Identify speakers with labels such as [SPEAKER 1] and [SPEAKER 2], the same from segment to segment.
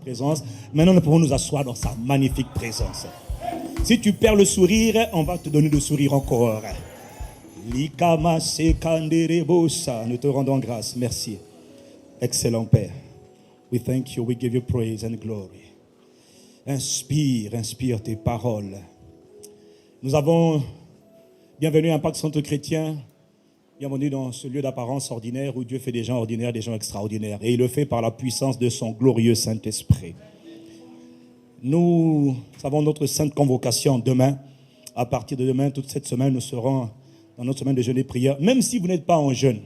[SPEAKER 1] présence. Maintenant, nous pouvons nous asseoir dans sa magnifique présence. Si tu perds le sourire, on va te donner le sourire encore. Likama sekanderebosa. Nous te rendons grâce. Merci. Excellent Père. We thank you. We give you praise and glory. Inspire tes paroles. Nous avons bienvenue à Impact Centre Chrétien. Bienvenue dans ce lieu d'apparence ordinaire où Dieu fait des gens ordinaires, des gens extraordinaires. Et il le fait par la puissance de son glorieux Saint-Esprit. Nous avons notre sainte convocation demain. À partir de demain, toute cette semaine, nous serons dans notre semaine de jeûne et prière. Même si vous n'êtes pas en jeûne,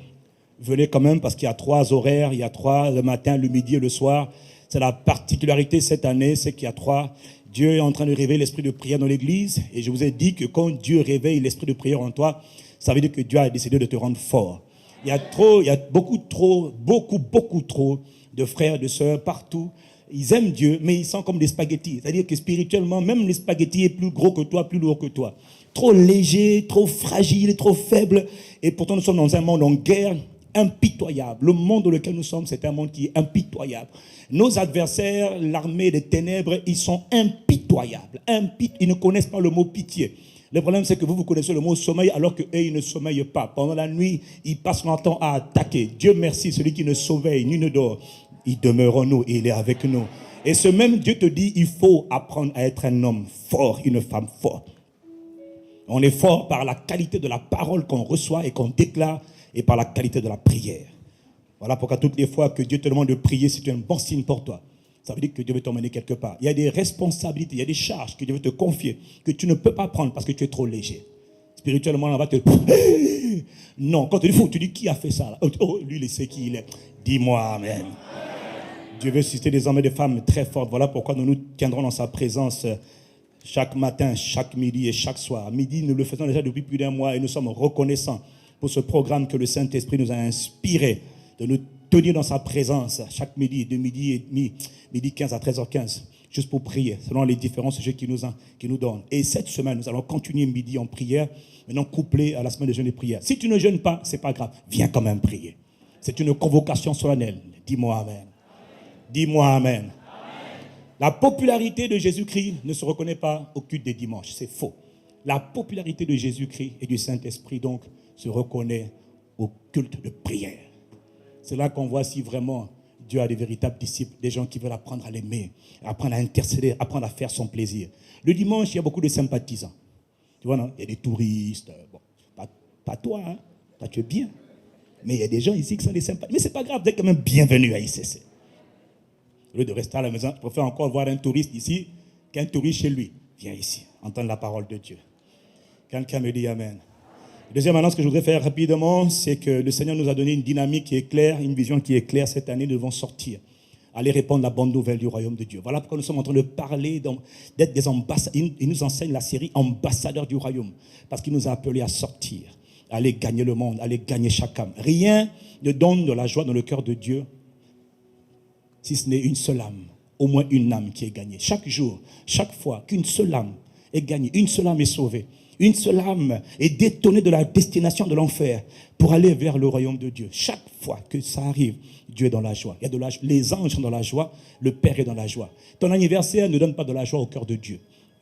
[SPEAKER 1] venez quand même parce qu'il y a 3 horaires. Il y a 3 le matin, le midi et le soir. C'est la particularité cette année, c'est qu'il y a 3. Dieu est en train de réveiller l'esprit de prière dans l'église. Et je vous ai dit que quand Dieu réveille l'esprit de prière en toi, ça veut dire que Dieu a décidé de te rendre fort. Il y a beaucoup trop de frères, de sœurs partout. Ils aiment Dieu, mais ils sont comme des spaghettis. C'est-à-dire que spirituellement, même les spaghettis est plus gros que toi, plus lourd que toi. Trop léger, trop fragile, trop faible. Et pourtant, nous sommes dans un monde en guerre impitoyable. Le monde dans lequel nous sommes, c'est un monde qui est impitoyable. Nos adversaires, l'armée des ténèbres, ils sont impitoyables. Ils ne connaissent pas le mot pitié. Le problème, c'est que vous connaissez le mot sommeil alors qu'eux, ils ne sommeillent pas. Pendant la nuit, ils passent leur temps à attaquer. Dieu merci, celui qui ne sommeille ni ne dort. Il demeure en nous et il est avec nous. Et ce même Dieu te dit, il faut apprendre à être un homme fort, une femme forte. On est fort par la qualité de la parole qu'on reçoit et qu'on déclare et par la qualité de la prière. Voilà pourquoi toutes les fois que Dieu te demande de prier, c'est un bon signe pour toi. Ça veut dire que Dieu veut t'emmener quelque part. Il y a des responsabilités, il y a des charges que Dieu veut te confier, que tu ne peux pas prendre parce que tu es trop léger. Spirituellement, on va te... Non, quand tu dis fou, tu dis qui a fait ça là? Oh, lui, il sait qui il est. Dis-moi Amen. Dieu veut susciter des hommes et des femmes très fortes. Voilà pourquoi nous nous tiendrons dans sa présence chaque matin, chaque midi et chaque soir. Midi, nous le faisons déjà depuis plus d'1 mois et nous sommes reconnaissants pour ce programme que le Saint-Esprit nous a inspiré de nous tenir dans sa présence chaque midi, de midi et demi, midi 15 à 13h15, juste pour prier, selon les différents sujets qu'il nous donne. Et cette semaine, nous allons continuer midi en prière, maintenant couplé à la semaine de jeûne et prière. Si tu ne jeûnes pas, c'est pas grave, viens quand même prier. C'est une convocation solennelle. Dis-moi Amen. Dis-moi Amen. Amen. La popularité de Jésus-Christ ne se reconnaît pas au culte des dimanches. C'est faux. La popularité de Jésus-Christ et du Saint-Esprit, donc, se reconnaît au culte de prière. C'est là qu'on voit si vraiment Dieu a des véritables disciples, des gens qui veulent apprendre à l'aimer, apprendre à intercéder, apprendre à faire son plaisir. Le dimanche, il y a beaucoup de sympathisants. Tu vois, non? Il y a des touristes. Bon, pas toi, hein? Toi, tu es bien. Mais il y a des gens ici qui sont des sympathisants. Mais c'est pas grave, vous êtes quand même bienvenus à ICC. Au lieu de rester à la maison, je préfère encore voir un touriste ici qu'un touriste chez lui. Viens ici, entendre la parole de Dieu. Quelqu'un me dit Amen. Deuxième annonce que je voudrais faire rapidement, c'est que le Seigneur nous a donné une dynamique qui est claire, une vision qui est claire. Cette année, nous devons sortir, aller répandre la bonne nouvelle du royaume de Dieu. Voilà pourquoi nous sommes en train de parler, d'être des ambassadeurs. Il nous enseigne la série Ambassadeurs du royaume, parce qu'il nous a appelés à sortir, à aller gagner le monde, à aller gagner chaque âme. Rien ne donne de la joie dans le cœur de Dieu, si ce n'est une seule âme, au moins une âme qui est gagnée. Chaque jour, chaque fois qu'une seule âme est gagnée, une seule âme est sauvée, une seule âme est détournée de la destination de l'enfer pour aller vers le royaume de Dieu. Chaque fois que ça arrive, Dieu est dans la joie. Il y a de la joie. Les anges sont dans la joie, le Père est dans la joie. Ton anniversaire ne donne pas de la joie au cœur de Dieu.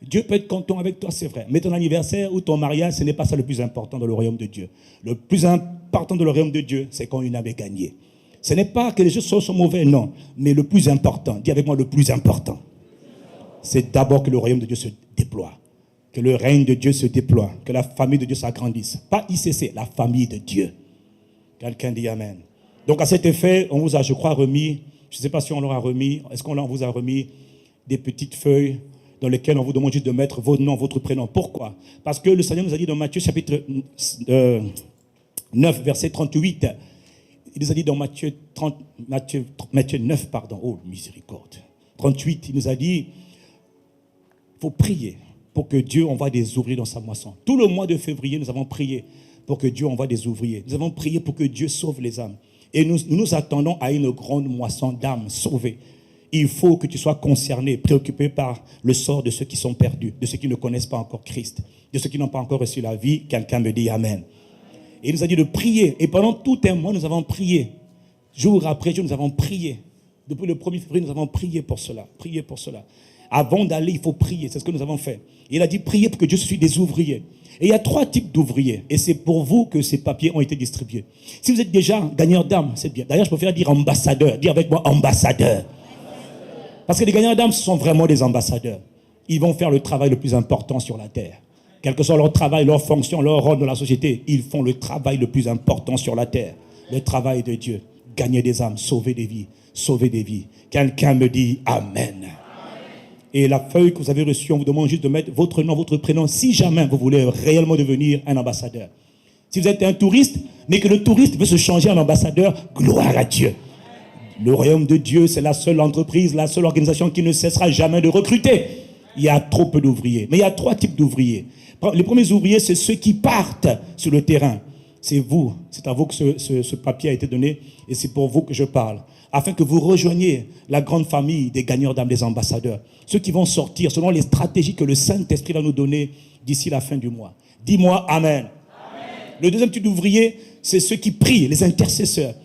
[SPEAKER 1] Dieu peut être content avec toi, c'est vrai. Mais ton anniversaire ou ton mariage, ce n'est pas ça le plus important dans le royaume de Dieu. Le plus important dans le royaume de Dieu, c'est quand une âme est gagnée. Ce n'est pas que les choses sont mauvais, non. Mais le plus important, dis avec moi le plus important, c'est d'abord que le royaume de Dieu se déploie. Que le règne de Dieu se déploie. Que la famille de Dieu s'agrandisse. Pas ICC, la famille de Dieu. Quelqu'un dit Amen. Donc à cet effet, on vous a, je crois, remis, je ne sais pas si on leur a remis, est-ce qu'on vous a remis des petites feuilles dans lesquelles on vous demande juste de mettre vos noms, votre prénom. Pourquoi? Parce que le Seigneur nous a dit dans Matthieu chapitre 9, verset 38, il nous a dit dans Matthieu 9, oh miséricorde, 38, il nous a dit, il faut prier pour que Dieu envoie des ouvriers dans sa moisson. Tout le mois de février, nous avons prié pour que Dieu envoie des ouvriers. Nous avons prié pour que Dieu sauve les âmes. Et nous attendons à une grande moisson d'âmes sauvées. Il faut que tu sois concerné, préoccupé par le sort de ceux qui sont perdus, de ceux qui ne connaissent pas encore Christ, de ceux qui n'ont pas encore reçu la vie. Quelqu'un me dit Amen. Et il nous a dit de prier. Et pendant tout un mois, nous avons prié. Jour après jour, nous avons prié. Depuis le 1er février, nous avons prié pour cela. Prié pour cela. Avant d'aller, il faut prier. C'est ce que nous avons fait. Il a dit, priez pour que Dieu suscite des ouvriers. Et il y a 3 types d'ouvriers. Et c'est pour vous que ces papiers ont été distribués. Si vous êtes déjà gagneur d'âme, c'est bien. D'ailleurs, je préfère dire ambassadeur. Dire avec moi ambassadeur. Parce que les gagneurs d'âme, ce sont vraiment des ambassadeurs. Ils vont faire le travail le plus important sur la terre. Quel que soit leur travail, leur fonction, leur rôle dans la société, ils font le travail le plus important sur la terre. Le travail de Dieu. Gagner des âmes, sauver des vies. Sauver des vies. Quelqu'un me dit Amen. Et la feuille que vous avez reçue, on vous demande juste de mettre votre nom, votre prénom, si jamais vous voulez réellement devenir un ambassadeur. Si vous êtes un touriste, mais que le touriste veut se changer en ambassadeur, gloire à Dieu. Le royaume de Dieu, c'est la seule entreprise, la seule organisation qui ne cessera jamais de recruter. Il y a trop peu d'ouvriers. Mais il y a 3 types d'ouvriers. Les premiers ouvriers, c'est ceux qui partent sur le terrain. C'est vous, c'est à vous que ce papier a été donné et c'est pour vous que je parle. Afin que vous rejoigniez la grande famille des gagneurs d'âme, des ambassadeurs. Ceux qui vont sortir selon les stratégies que le Saint-Esprit va nous donner d'ici la fin du mois. Dis-moi Amen. Amen. Le deuxième type d'ouvrier, c'est ceux qui prient, les intercesseurs.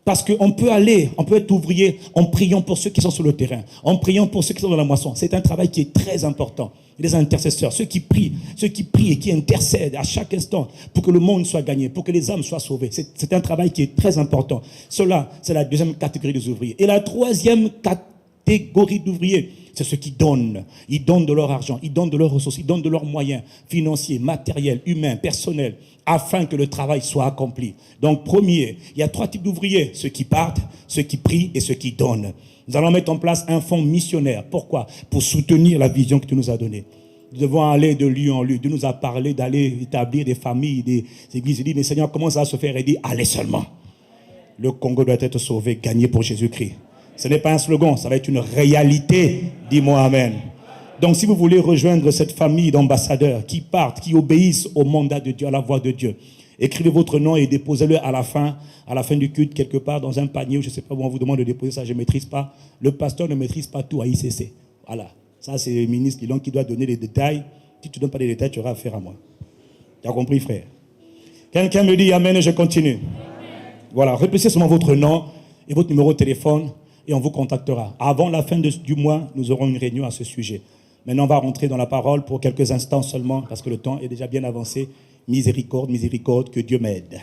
[SPEAKER 1] Parce qu'on peut être ouvrier en priant pour ceux qui sont sur le terrain, en priant pour ceux qui sont dans la moisson. C'est un travail qui est très important. Les intercesseurs, ceux qui prient et qui intercèdent à chaque instant pour que le monde soit gagné, pour que les âmes soient sauvées. C'est un travail qui est très important. Cela, c'est la deuxième catégorie des ouvriers. Et la troisième catégorie d'ouvriers, c'est ceux qui donnent. Ils donnent de leur argent, ils donnent de leurs ressources, ils donnent de leurs moyens financiers, matériels, humains, personnels, afin que le travail soit accompli. Donc, premier, il y a 3 types d'ouvriers. Ceux qui partent, ceux qui prient et ceux qui donnent. Nous allons mettre en place un fonds missionnaire. Pourquoi? Pour soutenir la vision que tu nous as donnée. Nous devons aller de lieu en lieu. Dieu nous a parlé d'aller établir des familles, des églises. Il dit, mais Seigneur, comment ça va se faire? Il dit, allez seulement. Le Congo doit être sauvé, gagné pour Jésus-Christ. Ce n'est pas un slogan, ça va être une réalité. Dis-moi Amen. Donc si vous voulez rejoindre cette famille d'ambassadeurs qui partent, qui obéissent au mandat de Dieu, à la voix de Dieu, écrivez votre nom et déposez-le à la fin du culte, quelque part dans un panier, ou je ne sais pas où on vous demande de déposer ça, je ne maîtrise pas. Le pasteur ne maîtrise pas tout à ICC. Voilà. Ça, c'est le ministre qui doit donner les détails. Si tu ne donnes pas les détails, tu auras affaire à moi. Tu as compris, frère? Quelqu'un me dit Amen et je continue. Amen. Voilà, répétez seulement votre nom et votre numéro de téléphone et on vous contactera. Avant la fin du mois, nous aurons une réunion à ce sujet. Maintenant, on va rentrer dans la parole pour quelques instants seulement, parce que le temps est déjà bien avancé. Miséricorde, miséricorde, que Dieu m'aide.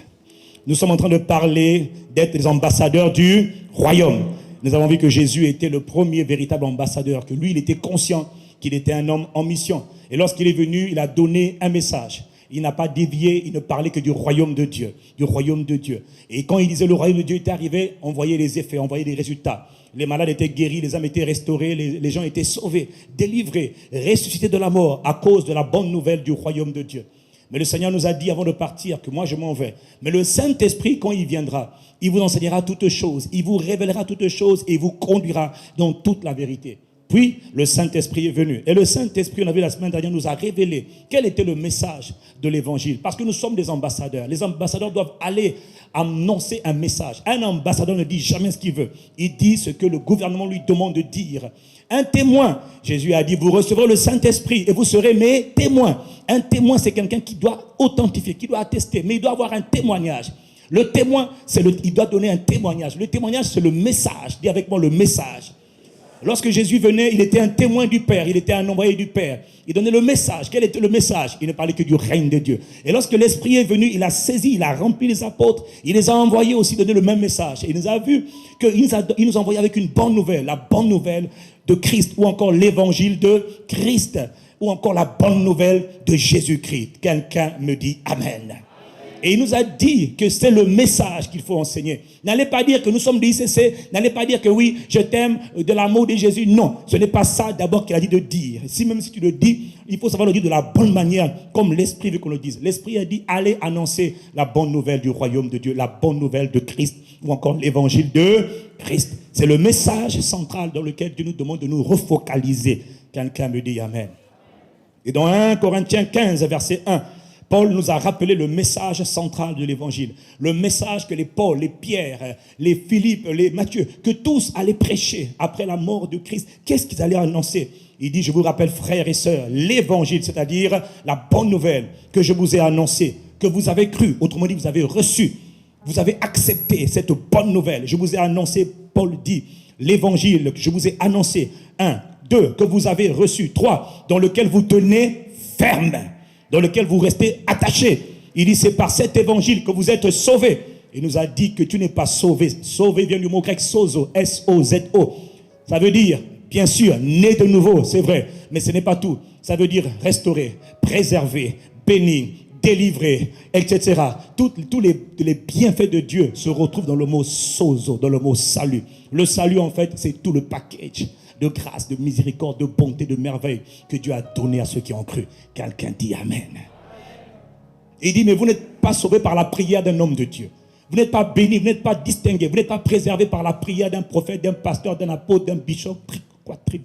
[SPEAKER 1] Nous sommes en train de parler d'être les ambassadeurs du royaume. Nous avons vu que Jésus était le premier véritable ambassadeur, que lui, il était conscient qu'il était un homme en mission. Et lorsqu'il est venu, il a donné un message. Il n'a pas dévié, il ne parlait que du royaume de Dieu, du royaume de Dieu. Et quand il disait le royaume de Dieu était arrivé, on voyait les effets, on voyait les résultats. Les malades étaient guéris, les âmes étaient restaurées, les gens étaient sauvés, délivrés, ressuscités de la mort à cause de la bonne nouvelle du royaume de Dieu. Mais le Seigneur nous a dit avant de partir que moi je m'en vais. Mais le Saint-Esprit, quand il viendra, il vous enseignera toutes choses, il vous révélera toutes choses et il vous conduira dans toute la vérité. Puis, le Saint-Esprit est venu. Et le Saint-Esprit, on a vu la semaine dernière, nous a révélé quel était le message de l'Évangile. Parce que nous sommes des ambassadeurs. Les ambassadeurs doivent aller annoncer un message. Un ambassadeur ne dit jamais ce qu'il veut. Il dit ce que le gouvernement lui demande de dire. Un témoin, Jésus a dit, vous recevrez le Saint-Esprit et vous serez mes témoins. Un témoin, c'est quelqu'un qui doit authentifier, qui doit attester, mais il doit avoir un témoignage. Le témoin, il doit donner un témoignage. Le témoignage, c'est le message. Dis avec moi le message. Lorsque Jésus venait, il était un témoin du Père, il était un envoyé du Père. Il donnait le message. Quel était le message? Il ne parlait que du règne de Dieu. Et lorsque l'Esprit est venu, il a saisi, il a rempli les apôtres, il les a envoyés aussi donner le même message. Et il nous a vu qu'il nous a envoyés avec une bonne nouvelle, la bonne nouvelle de Christ, ou encore l'évangile de Christ, ou encore la bonne nouvelle de Jésus-Christ. Quelqu'un me dit Amen. Et il nous a dit que c'est le message qu'il faut enseigner. N'allez pas dire que nous sommes des ICC. N'allez pas dire que oui, je t'aime de l'amour de Jésus. Non, ce n'est pas ça d'abord qu'il a dit de dire. Même si tu le dis, il faut savoir le dire de la bonne manière, comme l'Esprit veut qu'on le dise. L'Esprit a dit, allez annoncer la bonne nouvelle du royaume de Dieu, la bonne nouvelle de Christ, ou encore l'évangile de Christ. C'est le message central dans lequel Dieu nous demande de nous refocaliser. Quelqu'un me dit Amen. Et dans 1 Corinthiens 15, verset 1, Paul nous a rappelé le message central de l'évangile. Le message que les Paul, les Pierre, les Philippe, les Matthieu, que tous allaient prêcher après la mort de Christ. Qu'est-ce qu'ils allaient annoncer? Il dit, je vous rappelle, frères et sœurs, l'évangile, c'est-à-dire la bonne nouvelle que je vous ai annoncée, que vous avez cru, autrement dit, vous avez reçu, vous avez accepté cette bonne nouvelle. Je vous ai annoncé, Paul dit, l'évangile que je vous ai annoncé. 1, 2, que vous avez reçu. 3, dans lequel vous tenez ferme, dans lequel vous restez attaché. Il dit, c'est par cet évangile que vous êtes sauvés. Il nous a dit que tu n'es pas sauvé. Sauvé vient du mot grec sozo, S-O-Z-O. Ça veut dire, bien sûr, né de nouveau, c'est vrai, mais ce n'est pas tout. Ça veut dire restaurer, préserver, béni, délivré, etc. Tous les bienfaits de Dieu se retrouvent dans le mot sozo, dans le mot salut. Le salut, en fait, c'est tout le package de grâce, de miséricorde, de bonté, de merveille que Dieu a donné à ceux qui ont cru. Quelqu'un dit Amen. Il dit, mais vous n'êtes pas sauvés par la prière d'un homme de Dieu. Vous n'êtes pas béni, vous n'êtes pas distingué, vous n'êtes pas préservé par la prière d'un prophète, d'un pasteur, d'un apôtre, d'un bishop,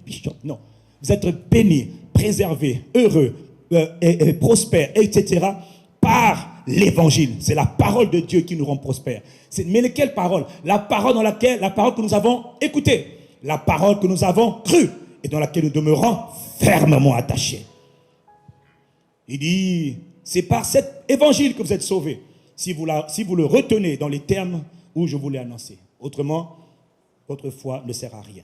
[SPEAKER 1] bishop. Non. Vous êtes béni, préservé, heureux, et prospère, etc. par l'évangile. C'est la parole de Dieu qui nous rend prospères. Mais quelle parole? La parole que nous avons écoutée, la parole que nous avons crue et dans laquelle nous demeurons fermement attachés. Il dit, c'est par cet évangile que vous êtes sauvés, si vous le retenez dans les termes où je vous l'ai annoncé. Autrement, votre foi ne sert à rien.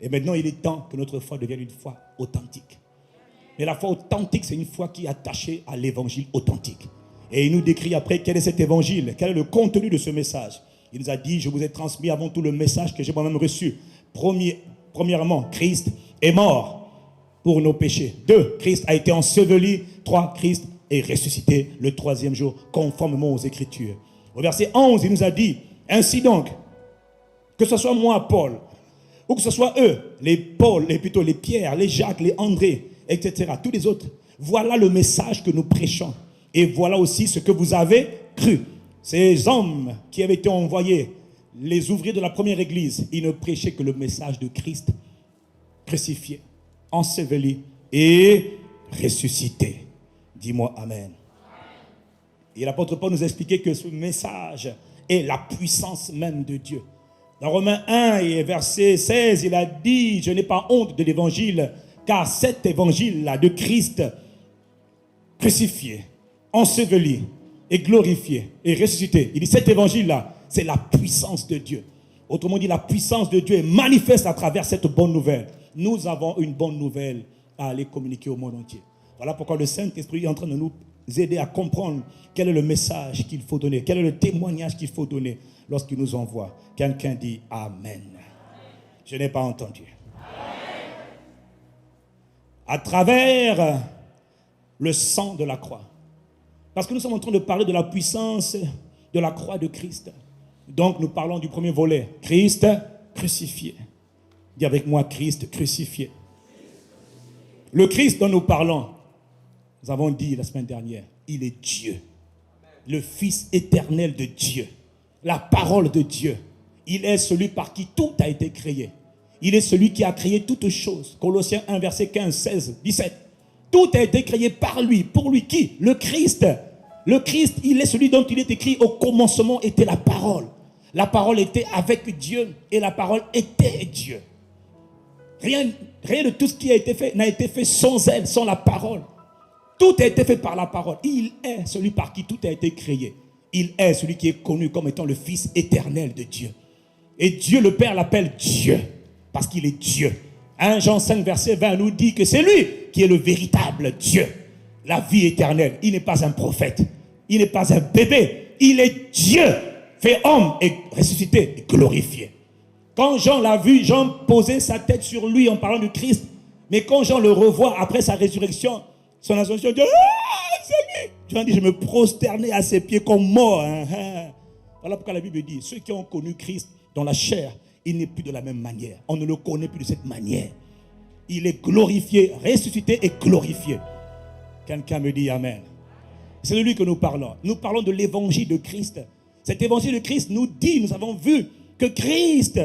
[SPEAKER 1] Et maintenant, il est temps que notre foi devienne une foi authentique. Mais la foi authentique, c'est une foi qui est attachée à l'évangile authentique. Et il nous décrit après quel est cet évangile, quel est le contenu de ce message. Il nous a dit, je vous ai transmis avant tout le message que j'ai moi-même reçu. Premièrement, Christ est mort pour nos péchés. 2, Christ a été enseveli. 3, Christ est ressuscité le 3e jour, conformément aux Écritures. Au verset 11, il nous a dit, ainsi donc, que ce soit moi, Paul, ou que ce soit eux, les Paul, les Pierre, les Jacques, les André, etc., tous les autres, voilà le message que nous prêchons. Et voilà aussi ce que vous avez cru. Ces hommes qui avaient été envoyés, les ouvriers de la première église, ils ne prêchaient que le message de Christ crucifié, enseveli et ressuscité. Dis-moi Amen. Et l'apôtre Paul nous a expliqué que ce message est la puissance même de Dieu. Dans Romains 1 et verset 16, il a dit, je n'ai pas honte de l'évangile, car cet évangile-là de Christ crucifié, enseveli et glorifié et ressuscité. Il dit, cet évangile-là, c'est la puissance de Dieu. Autrement dit, la puissance de Dieu est manifeste à travers cette bonne nouvelle. Nous avons une bonne nouvelle à aller communiquer au monde entier. Voilà pourquoi le Saint-Esprit est en train de nous aider à comprendre quel est le message qu'il faut donner, quel est le témoignage qu'il faut donner lorsqu'il nous envoie. Quelqu'un dit Amen. Je n'ai pas entendu. À travers le sang de la croix. Parce que nous sommes en train de parler de la puissance de la croix de Christ. Donc nous parlons du premier volet. Christ crucifié. Dis avec moi, Christ crucifié. Le Christ dont nous parlons, nous avons dit la semaine dernière, il est Dieu. Le Fils éternel de Dieu. La parole de Dieu. Il est celui par qui tout a été créé. Il est celui qui a créé toutes choses. Colossiens 1, verset 15, 16, 17. Tout a été créé par lui. Pour lui qui? Le Christ. Le Christ, il est celui dont il est écrit, au commencement était la parole. La parole était avec Dieu et la parole était Dieu. Rien de tout ce qui a été fait n'a été fait sans elle, sans la parole. Tout a été fait par la parole. Il est celui par qui tout a été créé. Il est celui qui est connu comme étant le Fils éternel de Dieu. Et Dieu, le Père, l'appelle Dieu, parce qu'il est Dieu. 1 Jean 5, verset 20 nous dit que c'est lui qui est le véritable Dieu. La vie éternelle. Il n'est pas un prophète. Il n'est pas un bébé. Il est Dieu, fait homme et ressuscité et glorifié. Quand Jean l'a vu, Jean posait sa tête sur lui en parlant du Christ. Mais quand Jean le revoit après sa résurrection, son ascension, il dit, ah, c'est lui. Jean dit, je me prosternais à ses pieds comme mort. Voilà pourquoi la Bible dit, ceux qui ont connu Christ dans la chair, il n'est plus de la même manière. On ne le connaît plus de cette manière. Il est glorifié, ressuscité et glorifié. Quelqu'un me dit Amen. C'est de lui que nous parlons. Nous parlons de l'évangile de Christ. Cet évangile de Christ nous dit, nous avons vu que Christ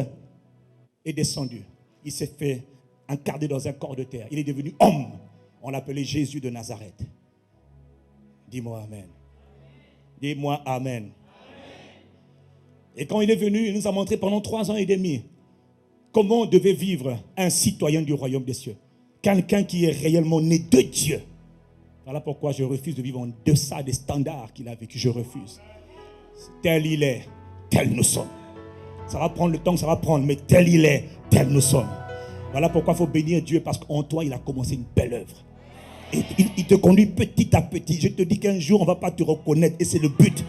[SPEAKER 1] est descendu. Il s'est fait incarner dans un corps de terre. Il est devenu homme. On l'appelait Jésus de Nazareth. Dis-moi Amen. Dis-moi Amen. Et quand il est venu, il nous a montré pendant 3 ans et demi comment devait vivre un citoyen du royaume des cieux. Quelqu'un qui est réellement né de Dieu. Voilà pourquoi je refuse de vivre en deçà des standards qu'il a vécu. Je refuse. Tel il est, tel nous sommes. Ça va prendre le temps que ça va prendre, mais tel il est, tel nous sommes. Voilà pourquoi il faut bénir Dieu, parce qu'en toi, il a commencé une belle œuvre. Et il te conduit petit à petit. Je te dis qu'un jour, on ne va pas te reconnaître, et c'est le but.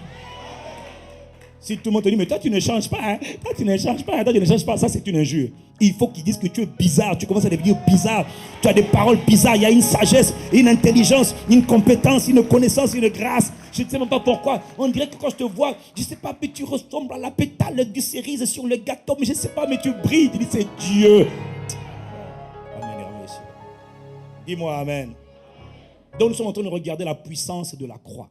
[SPEAKER 1] Si tout le monde te dit, mais toi tu ne changes pas, hein? Toi tu ne changes pas, toi tu ne changes pas, ça c'est une injure. Il faut qu'ils disent que tu es bizarre, tu commences à devenir bizarre, tu as des paroles bizarres, il y a une sagesse, une intelligence, une compétence, une connaissance, une grâce. Je ne sais même pas pourquoi. On dirait que quand je te vois, je ne sais pas, mais tu ressembles à la pétale du cerise sur le gâteau, mais je ne sais pas, mais tu brilles. Tu dis, c'est Dieu. Pas m'énerver ici. Dis-moi amen. Donc nous sommes en train de regarder la puissance de la croix.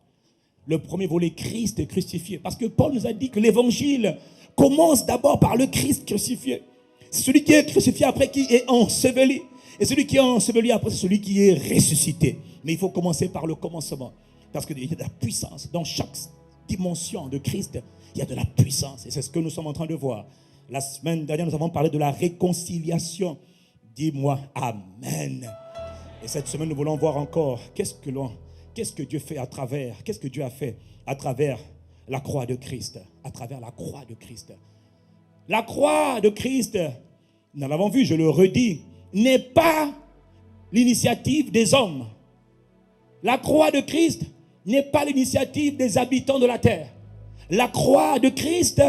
[SPEAKER 1] Le premier volet, Christ est crucifié. Parce que Paul nous a dit que l'évangile commence d'abord par le Christ crucifié. C'est celui qui est crucifié après qui est enseveli. Et celui qui est enseveli après, c'est celui qui est ressuscité. Mais il faut commencer par le commencement. Parce qu'il y a de la puissance. Dans chaque dimension de Christ, il y a de la puissance. Et c'est ce que nous sommes en train de voir. La semaine dernière, nous avons parlé de la réconciliation. Dis-moi Amen. Et cette semaine, nous voulons voir encore qu'est-ce que Dieu fait à travers, qu'est-ce que Dieu a fait à travers la croix de Christ, à travers la croix de Christ. La croix de Christ, nous l'avons vu, je le redis, n'est pas l'initiative des hommes. La croix de Christ n'est pas l'initiative des habitants de la terre. La croix de Christ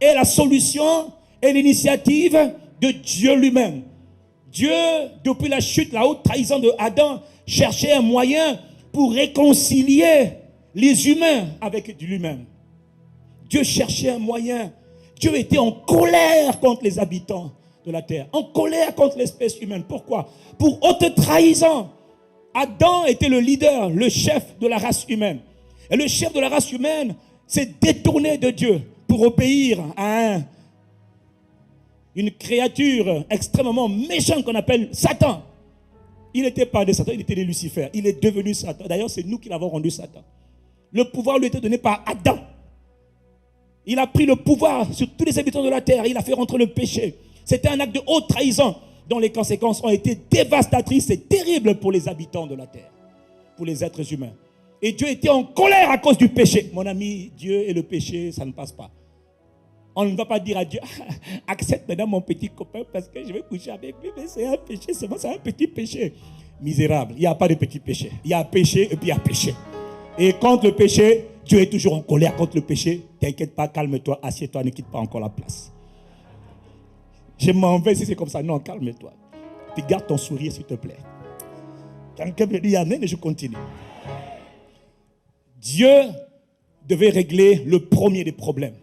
[SPEAKER 1] est la solution et l'initiative de Dieu lui-même. Dieu, depuis la chute, la haute trahison de Adam, cherchait un moyen pour réconcilier les humains avec lui-même. Dieu cherchait un moyen. Dieu était en colère contre les habitants de la terre, en colère contre l'espèce humaine. Pourquoi? Pour haute trahison. Adam était le leader, le chef de la race humaine. Et le chef de la race humaine s'est détourné de Dieu pour obéir à une créature extrêmement méchante qu'on appelle Satan. Il n'était pas de Satan, il était de Lucifer. Il est devenu Satan. D'ailleurs, c'est nous qui l'avons rendu Satan. Le pouvoir lui était donné par Adam. Il a pris le pouvoir sur tous les habitants de la terre. Il a fait rentrer le péché. C'était un acte de haute trahison dont les conséquences ont été dévastatrices et terribles pour les habitants de la terre, pour les êtres humains. Et Dieu était en colère à cause du péché. Mon ami, Dieu et le péché, ça ne passe pas. On ne va pas dire à Dieu, accepte maintenant mon petit copain parce que je vais coucher avec lui, mais c'est un péché, c'est un petit péché. Misérable, il n'y a pas de petit péché. Il y a péché et puis il y a péché. Et contre le péché, Dieu est toujours en colère contre le péché. T'inquiète pas, calme-toi, assieds-toi, ne quitte pas encore la place. Je m'en vais si c'est comme ça. Non, calme-toi. Puis garde ton sourire, s'il te plaît. Quelqu'un me dit amen et je continue. Dieu devait régler le premier des problèmes.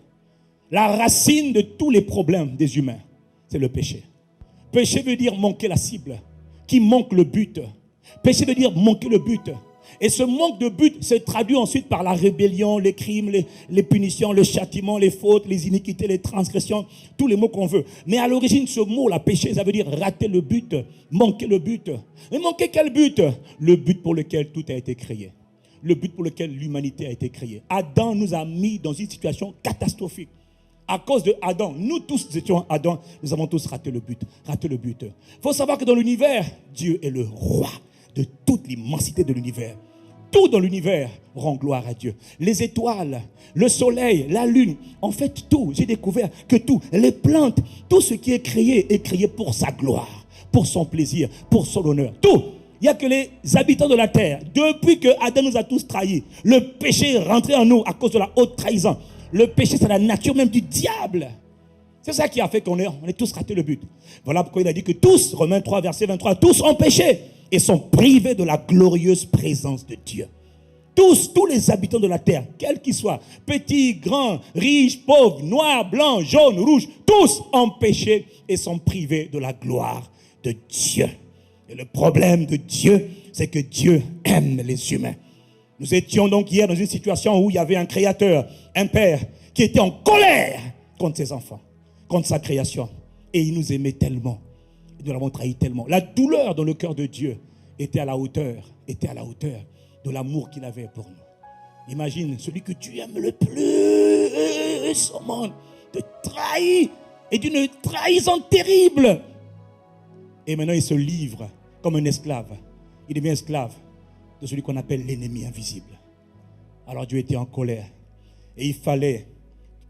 [SPEAKER 1] La racine de tous les problèmes des humains, c'est le péché. Péché veut dire manquer la cible, qui manque le but. Péché veut dire manquer le but. Et ce manque de but se traduit ensuite par la rébellion, les crimes, les punitions, le châtiment, les fautes, les iniquités, les transgressions, tous les mots qu'on veut. Mais à l'origine, ce mot-là, péché, ça veut dire rater le but, manquer le but. Mais manquer quel but? Le but pour lequel tout a été créé. Le but pour lequel l'humanité a été créée. Adam nous a mis dans une situation catastrophique. À cause de Adam, nous tous étions Adam, nous avons tous raté le but. Raté le but. Il faut savoir que dans l'univers, Dieu est le roi de toute l'immensité de l'univers. Tout dans l'univers rend gloire à Dieu. Les étoiles, le soleil, la lune, en fait tout. J'ai découvert que tout, les plantes, tout ce qui est créé pour sa gloire, pour son plaisir, pour son honneur. Tout. Il n'y a que les habitants de la terre. Depuis que Adam nous a tous trahis, le péché est rentré en nous à cause de la haute trahison. Le péché, c'est la nature même du diable. C'est ça qui a fait qu'on est tous raté le but. Voilà pourquoi il a dit que tous, Romains 3, verset 23, tous ont péché et sont privés de la glorieuse présence de Dieu. Tous les habitants de la terre, quels qu'ils soient, petits, grands, riches, pauvres, noirs, blancs, jaunes, rouges, tous ont péché et sont privés de la gloire de Dieu. Et le problème de Dieu, c'est que Dieu aime les humains. Nous étions donc hier dans une situation où il y avait un créateur, un père, qui était en colère contre ses enfants, contre sa création. Et il nous aimait tellement. Et nous l'avons trahi tellement. La douleur dans le cœur de Dieu était à la hauteur de l'amour qu'il avait pour nous. Imagine, celui que tu aimes le plus au monde te trahit et d'une trahison terrible. Et maintenant il se livre comme un esclave. Il devient esclave de celui qu'on appelle l'ennemi invisible. Alors Dieu était en colère. Et il fallait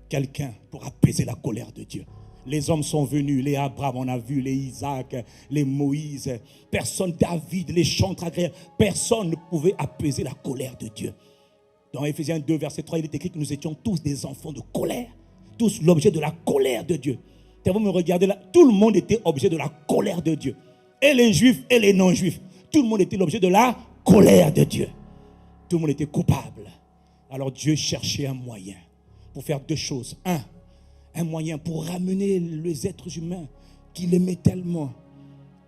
[SPEAKER 1] quelqu'un pour apaiser la colère de Dieu. Les hommes sont venus, les Abraham, on a vu, les Isaac, les Moïse, personne, David, les chantres agréables, personne ne pouvait apaiser la colère de Dieu. Dans Éphésiens 2, verset 3, il est écrit que nous étions tous des enfants de colère, tous l'objet de la colère de Dieu. Vous me regardez là, tout le monde était objet de la colère de Dieu. Et les juifs et les non-juifs, tout le monde était l'objet de la colère de Dieu. Tout le monde était coupable. Alors Dieu cherchait un moyen pour faire deux choses. Un moyen pour ramener les êtres humains qu'il aimait tellement,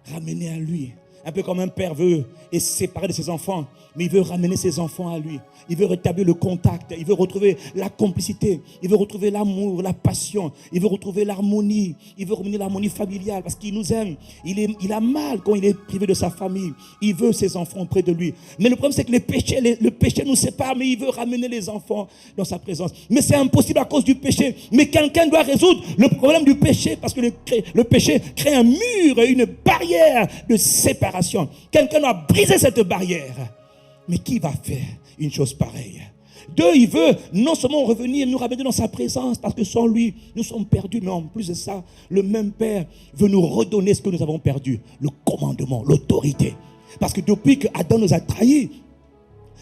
[SPEAKER 1] ramener à lui. Un peu comme un père veut et séparer de ses enfants, mais il veut ramener ses enfants à lui. Il veut rétablir le contact, il veut retrouver la complicité, il veut retrouver l'amour, la passion, il veut retrouver l'harmonie, il veut revenir l'harmonie familiale parce qu'il nous aime. Il a mal quand il est privé de sa famille. Il veut ses enfants auprès de lui. Mais le problème c'est que le péché nous sépare, mais il veut ramener les enfants dans sa présence. Mais c'est impossible à cause du péché. Mais quelqu'un doit résoudre le problème du péché parce que le péché crée un mur, une barrière de séparation. Quelqu'un doit briser cette barrière. Mais qui va faire une chose pareille? Deux, il veut non seulement revenir, nous ramener dans sa présence, parce que sans lui, nous sommes perdus. Mais en plus de ça, le même Père veut nous redonner ce que nous avons perdu. Le commandement, l'autorité. Parce que depuis que Adam nous a trahis,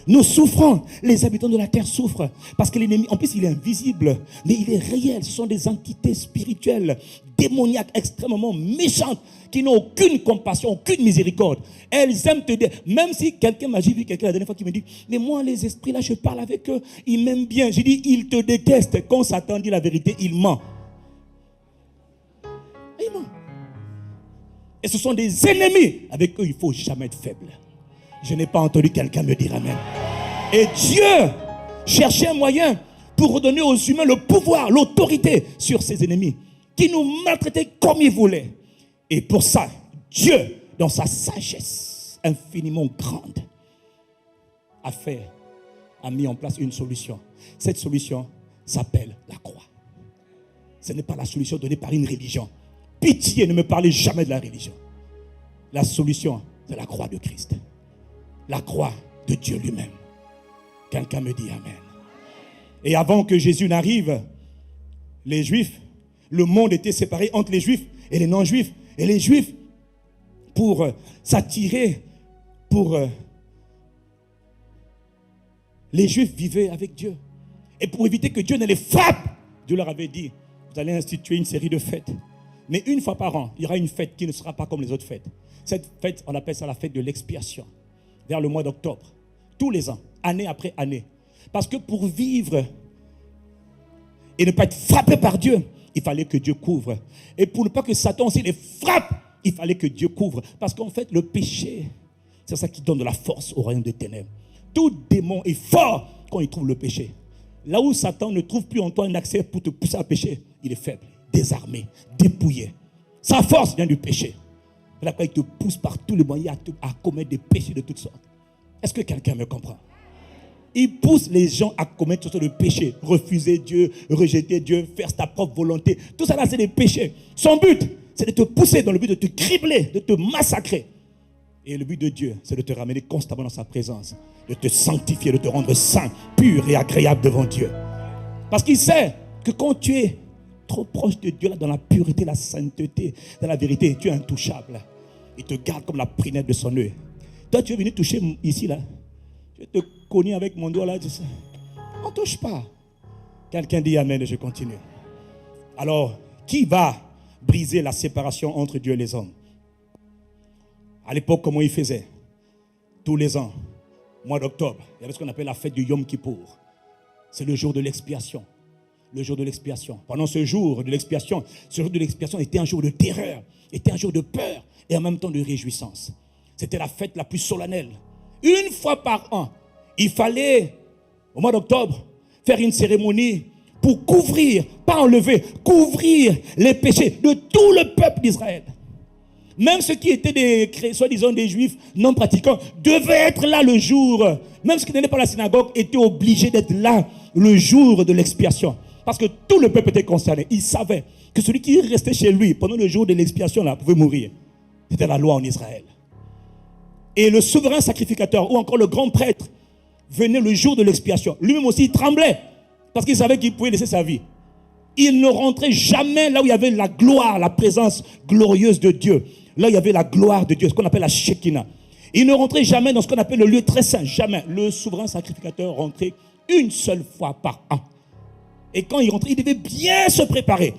[SPEAKER 1] nous souffrons, les habitants de la terre souffrent. Parce que l'ennemi, en plus il est invisible, mais il est réel. Ce sont des entités spirituelles, démoniaques, extrêmement méchantes, qui n'ont aucune compassion, aucune miséricorde. Elles aiment te dire, même si quelqu'un m'a, j'ai vu quelqu'un la dernière fois qui me dit, mais moi les esprits là, je parle avec eux, ils m'aiment bien. J'ai dit, ils te détestent. Quand Satan dit la vérité, il ment. Il ment. Et ce sont des ennemis. Avec eux, il ne faut jamais être faible. Je n'ai pas entendu quelqu'un me dire amen. Et Dieu cherchait un moyen pour redonner aux humains le pouvoir, l'autorité sur ses ennemis, qui nous maltraitaient comme ils voulaient. Et pour ça, Dieu, dans sa sagesse infiniment grande, a mis en place une solution. Cette solution s'appelle la croix. Ce n'est pas la solution donnée par une religion. Pitié, ne me parlez jamais de la religion. La solution, c'est la croix de Christ. La croix de Dieu lui-même. Quelqu'un me dit amen. Et avant que Jésus n'arrive, les Juifs, le monde était séparé entre les Juifs et les non-Juifs. Et les Juifs, pour s'attirer, les Juifs vivaient avec Dieu. Et pour éviter que Dieu ne les frappe, Dieu leur avait dit, vous allez instituer une série de fêtes. Mais une fois par an, il y aura une fête qui ne sera pas comme les autres fêtes. Cette fête, on appelle ça la fête de l'expiation. Vers le mois d'octobre, tous les ans, année après année. Parce que pour vivre et ne pas être frappé par Dieu, il fallait que Dieu couvre. Et pour ne pas que Satan aussi les frappe, il fallait que Dieu couvre. Parce qu'en fait, le péché, c'est ça qui donne de la force au royaume des ténèbres. Tout démon est fort quand il trouve le péché. Là où Satan ne trouve plus en toi un accès pour te pousser à pécher, il est faible, désarmé, dépouillé. Sa force vient du péché. C'est là qu'il te pousse par tous les moyens à commettre des péchés de toutes sortes. Est-ce que quelqu'un me comprend? Il pousse les gens à commettre toutes sortes de péchés. Refuser Dieu, rejeter Dieu, faire ta propre volonté. Tout ça là, c'est des péchés. Son but, c'est de te pousser dans le but de te cribler, de te massacrer. Et le but de Dieu, c'est de te ramener constamment dans sa présence, de te sanctifier, de te rendre saint, pur et agréable devant Dieu. Parce qu'il sait que quand tu es trop proche de Dieu, là, dans la pureté, la sainteté, dans la vérité, tu es intouchable. Il te garde comme la prunelle de son œil. Toi, tu es venu toucher ici, là. Je te cogner avec mon doigt, là. On ne touche pas. Quelqu'un dit amen et je continue. Alors, qui va briser la séparation entre Dieu et les hommes? À l'époque, comment ils faisaient? Tous les ans, mois d'octobre, il y avait ce qu'on appelle la fête du Yom Kippour. C'est le jour de l'expiation. Le jour de l'expiation. Pendant ce jour de l'expiation était un jour de terreur, était un jour de peur et en même temps de réjouissance. C'était la fête la plus solennelle. Une fois par an, il fallait, au mois d'octobre, faire une cérémonie pour couvrir, pas enlever, couvrir les péchés de tout le peuple d'Israël. Même ceux qui étaient soi-disant des juifs non pratiquants devaient être là le jour. Même ceux qui n'allaient pas à la synagogue étaient obligés d'être là le jour de l'expiation. Parce que tout le peuple était concerné. Ils savaient que celui qui restait chez lui pendant le jour de l'expiation là pouvait mourir. C'était la loi en Israël. Et le souverain sacrificateur ou encore le grand prêtre venait le jour de l'expiation. Lui-même aussi il tremblait parce qu'il savait qu'il pouvait laisser sa vie. Il ne rentrait jamais là où il y avait la gloire, la présence glorieuse de Dieu. Là où il y avait la gloire de Dieu, ce qu'on appelle la Shekinah. Il ne rentrait jamais dans ce qu'on appelle le lieu très saint. Jamais. Le souverain sacrificateur rentrait une seule fois par an. Et quand il rentrait, il devait bien se préparer.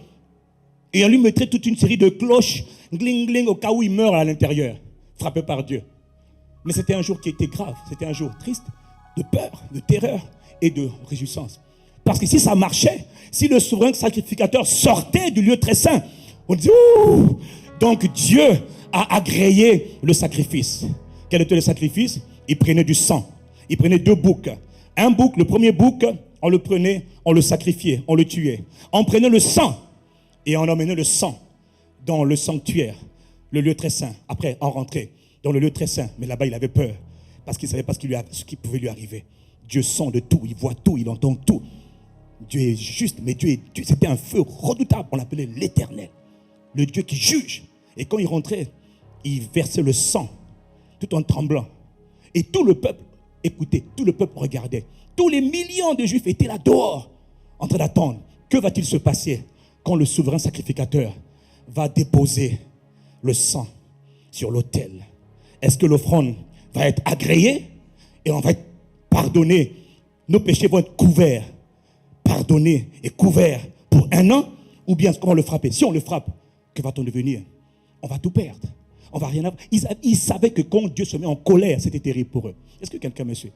[SPEAKER 1] Et on lui mettrait toute une série de cloches, gling gling, au cas où il meurt à l'intérieur, frappé par Dieu. Mais c'était un jour qui était grave. C'était un jour triste, de peur, de terreur et de réjouissance. Parce que si ça marchait, si le souverain sacrificateur sortait du lieu très saint, on disait ouh! Donc Dieu a agréé le sacrifice. Quel était le sacrifice? Il prenait du sang. Il prenait 2 boucs. Un bouc, le premier bouc, on le prenait, on le sacrifiait, on le tuait. On prenait le sang et on emmenait le sang dans le sanctuaire, le lieu très saint. Après, on rentrait dans le lieu très saint. Mais là-bas, il avait peur parce qu'il savait pas ce qui pouvait lui arriver. Dieu sent de tout, il voit tout, il entend tout. Dieu est juste, mais Dieu c'était un feu redoutable. On l'appelait l'Éternel, le Dieu qui juge. Et quand il rentrait, il versait le sang tout en tremblant. Et tout le peuple écoutait, tout le peuple regardait. Tous les millions de Juifs étaient là dehors, en train d'attendre. Que va-t-il se passer quand le souverain sacrificateur va déposer le sang sur l'autel? Est-ce que l'offrande va être agréée et on va être pardonné? Nos péchés vont être couverts, pardonnés et couverts pour 1 an? Ou bien est-ce qu'on va le frapper? Si on le frappe, que va-t-on devenir? On va tout perdre. On va rien avoir. Ils savaient que quand Dieu se met en colère, c'était terrible pour eux. Est-ce que quelqu'un me suit?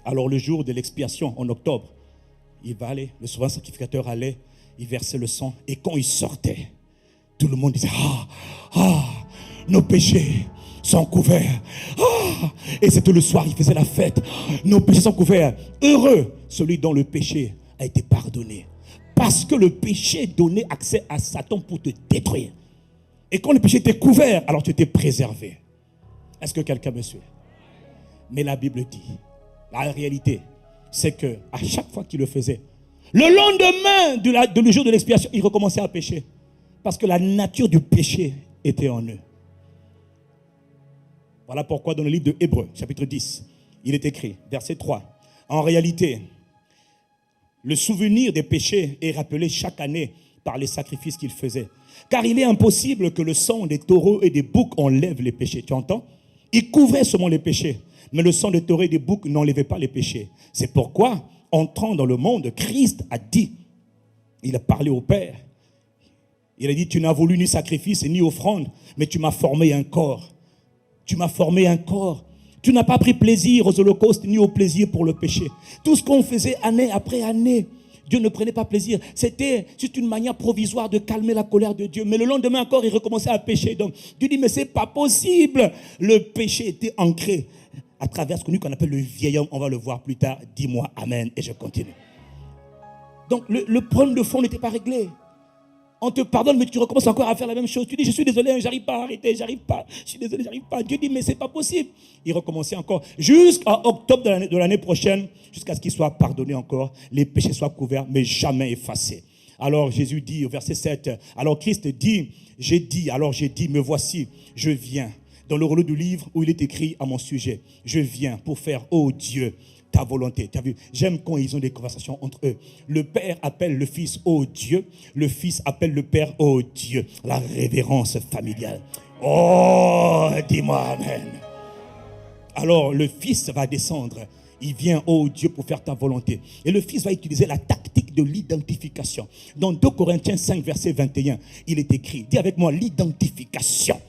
[SPEAKER 1] Alors le jour de l'expiation, en octobre, il va aller, le souverain sacrificateur allait, il versait le sang, et quand il sortait, tout le monde disait nos péchés sont couverts. Et c'était le soir, il faisait la fête. Nos péchés sont couverts. Heureux celui dont le péché a été pardonné. Parce que le péché donnait accès à Satan pour te détruire. Et quand le péché était couvert, alors tu étais préservé. Est-ce que quelqu'un me suit? Mais la Bible dit, la réalité, c'est que à chaque fois qu'il le faisait, le lendemain du jour de l'expiation, il recommençait à pécher. Parce que la nature du péché était en eux. Voilà pourquoi dans le livre de Hébreux, chapitre 10, il est écrit, verset 3, en réalité, le souvenir des péchés est rappelé chaque année par les sacrifices qu'il faisait. Car il est impossible que le sang des taureaux et des boucs enlève les péchés. Tu entends? Il couvrait seulement les péchés. Mais le sang des taureaux et des boucs n'enlevait pas les péchés. C'est pourquoi, entrant dans le monde, Christ a dit, il a parlé au Père. Il a dit, tu n'as voulu ni sacrifice ni offrande, mais tu m'as formé un corps. Tu m'as formé un corps. Tu n'as pas pris plaisir aux holocaustes ni au plaisir pour le péché. Tout ce qu'on faisait année après année, Dieu ne prenait pas plaisir. C'était juste une manière provisoire de calmer la colère de Dieu. Mais le lendemain encore, il recommençait à pécher. Donc Dieu dit, mais c'est pas possible. Le péché était ancré à travers ce qu'on appelle le vieil homme. On va le voir plus tard. Dis-moi amen et je continue. Donc le problème de fond n'était pas réglé. On te pardonne, mais tu recommences encore à faire la même chose. Tu dis, je suis désolé, j'arrive pas à arrêter, j'arrive pas. Je suis désolé, j'arrive pas. Dieu dit, mais c'est pas possible. Il recommençait encore. Jusqu'à octobre de l'année prochaine, jusqu'à ce qu'il soit pardonné encore, les péchés soient couverts, mais jamais effacés. Alors Jésus dit au verset 7, alors Christ dit, j'ai dit, me voici, je viens. Dans le rouleau du livre où il est écrit à mon sujet, je viens pour faire, ô Dieu, ta volonté. Tu as vu, j'aime quand ils ont des conversations entre eux. Le Père appelle le Fils, ô Dieu. Le Fils appelle le Père, ô Dieu. La révérence familiale. Oh, dis-moi amen. Alors le Fils va descendre. Il vient, ô Dieu, pour faire ta volonté. Et le Fils va utiliser la tactique de l'identification. Dans 2 Corinthiens 5, verset 21, il est écrit, dis avec moi, l'identification.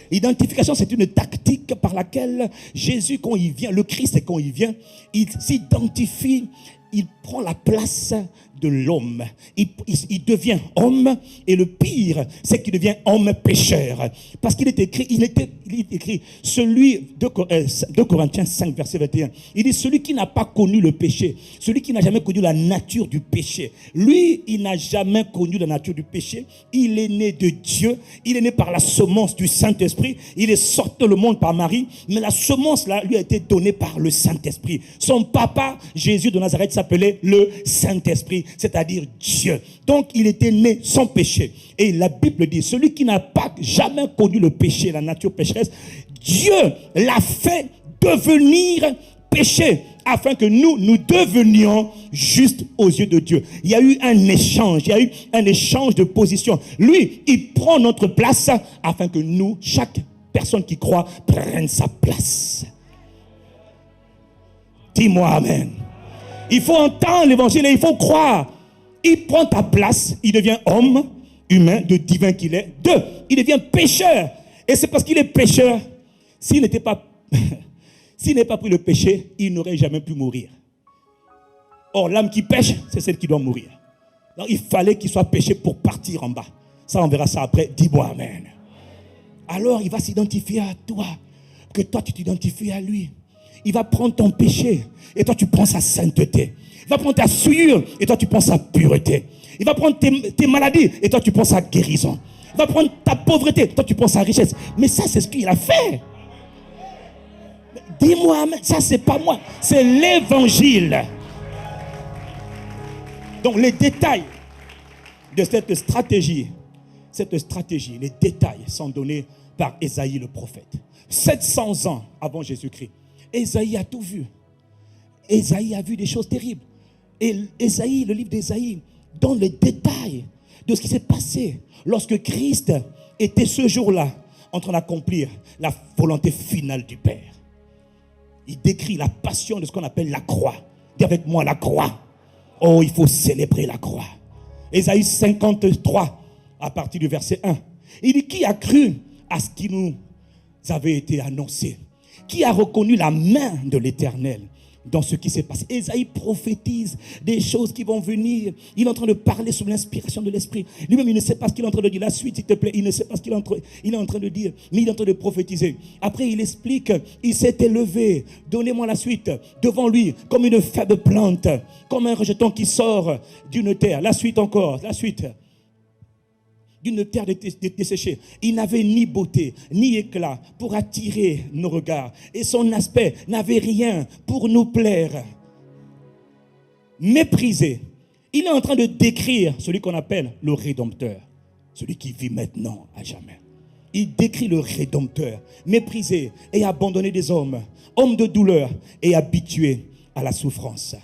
[SPEAKER 1] L'identification, c'est une tactique par laquelle Jésus, quand il vient, le Christ, quand il vient, il s'identifie, il prend la place de l'homme. Il devient homme, et le pire, c'est qu'il devient homme pécheur. Parce qu'il est écrit, celui de 2 Corinthiens 5, verset 21, il dit, celui qui n'a pas connu le péché, celui qui n'a jamais connu la nature du péché, lui, il n'a jamais connu la nature du péché, il est né de Dieu, il est né par la semence du Saint-Esprit, il est sorti de le monde par Marie, mais la semence là, lui a été donnée par le Saint-Esprit. Son papa, Jésus de Nazareth, s'appelait le Saint-Esprit, c'est-à-dire Dieu. Donc il était né sans péché. Et la Bible dit, celui qui n'a pas jamais connu le péché, la nature pécheresse, Dieu l'a fait devenir péché afin que nous devenions justes aux yeux de Dieu. Il y a eu un échange, de position. Lui, il prend notre place afin que nous, chaque personne qui croit, prenne sa place. Dis-moi amen. Il faut entendre l'évangile et il faut croire. Il prend ta place, il devient homme, humain, de divin qu'il est. 2, il devient pécheur. Et c'est parce qu'il est pécheur. S'il n'avait pas pris le péché, il n'aurait jamais pu mourir. Or, l'âme qui pêche, c'est celle qui doit mourir. Donc, il fallait qu'il soit péché pour partir en bas. Ça, on verra ça après. Dis-moi amen. Alors, il va s'identifier à toi. Que toi, tu t'identifies à lui. Il va prendre ton péché et toi, tu prends sa sainteté. Il va prendre ta souillure et toi, tu prends sa pureté. Il va prendre tes maladies et toi, tu prends sa guérison. Il va prendre ta pauvreté et toi, tu prends sa richesse. Mais ça, c'est ce qu'il a fait. Dis-moi, ça, c'est pas moi. C'est l'évangile. Donc, les détails de cette stratégie, les détails sont donnés par Ésaïe le prophète. 700 ans avant Jésus-Christ. Ésaïe a tout vu. Ésaïe a vu des choses terribles. Et Ésaïe, le livre d'Ésaïe, donne les détails de ce qui s'est passé lorsque Christ était ce jour-là en train d'accomplir la volonté finale du Père. Il décrit la passion de ce qu'on appelle la croix. Dis avec moi, la croix. Oh, il faut célébrer la croix. Ésaïe 53, à partir du verset 1. Il dit, qui a cru à ce qui nous avait été annoncé? Qui a reconnu la main de l'Éternel dans ce qui s'est passé? Ésaïe prophétise des choses qui vont venir. Il est en train de parler sous l'inspiration de l'Esprit. Lui-même, il ne sait pas ce qu'il est en train de dire. La suite, s'il te plaît, il ne sait pas ce qu'il est en train de dire, mais il est en train de prophétiser. Après, il explique, il s'est élevé. Donnez-moi la suite. Devant lui, comme une faible plante, comme un rejeton qui sort d'une terre. La suite encore, la suite. D'une terre desséchée. Il n'avait ni beauté, ni éclat pour attirer nos regards. Et son aspect n'avait rien pour nous plaire. Méprisé. Il est en train de décrire celui qu'on appelle le Rédempteur. Celui qui vit maintenant à jamais. Il décrit le Rédempteur. Méprisé et abandonné des hommes. Homme de douleur et habitué à la souffrance.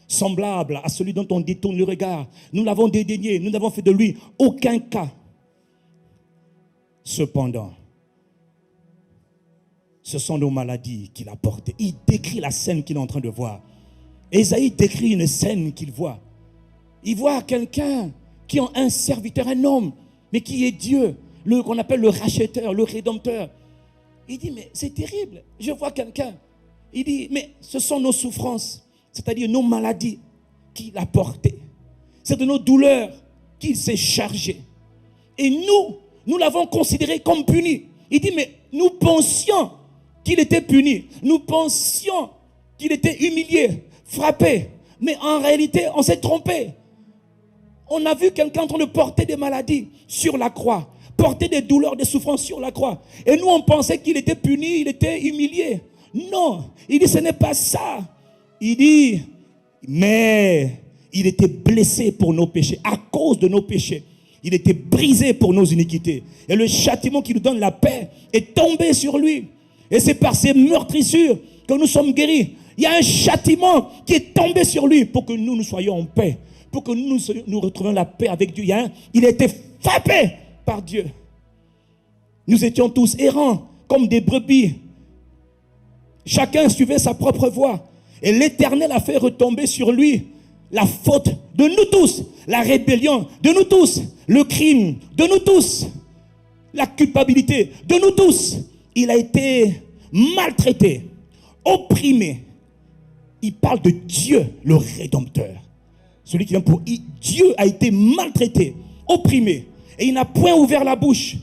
[SPEAKER 1] Semblable à celui dont on détourne le regard. Nous l'avons dédaigné, nous n'avons fait de lui aucun cas. Cependant, ce sont nos maladies qu'il a portées. Il décrit la scène qu'il est en train de voir. Ésaïe décrit une scène qu'il voit. Il voit quelqu'un qui est un serviteur, un homme, mais qui est Dieu, qu'on appelle le racheteur, le rédempteur. Il dit, mais c'est terrible. Je vois quelqu'un. Il dit, mais ce sont nos souffrances. C'est-à-dire nos maladies qu'il a portées. C'est de nos douleurs qu'il s'est chargé. Et nous l'avons considéré comme puni. Il dit, mais nous pensions qu'il était puni. Nous pensions qu'il était humilié, frappé. Mais en réalité, on s'est trompé. On a vu quelqu'un en train de porter des maladies sur la croix. Porter des douleurs, des souffrances sur la croix. Et nous, on pensait qu'il était puni, il était humilié. Non, il dit, ce n'est pas ça. Il dit, mais il était blessé pour nos péchés, à cause de nos péchés. Il était brisé pour nos iniquités. Et le châtiment qui nous donne la paix est tombé sur lui. Et c'est par ses meurtrissures que nous sommes guéris. Il y a un châtiment qui est tombé sur lui pour que nous soyons en paix. Pour que nous retrouvions la paix avec Dieu. Il a été frappé par Dieu. Nous étions tous errants comme des brebis. Chacun suivait sa propre voie. Et l'Éternel a fait retomber sur lui la faute de nous tous, la rébellion de nous tous, le crime de nous tous, la culpabilité de nous tous. Il a été maltraité, opprimé. Il parle de Dieu, le Rédempteur. Celui qui vient pour... Dieu a été maltraité, opprimé. Et il n'a point ouvert la bouche.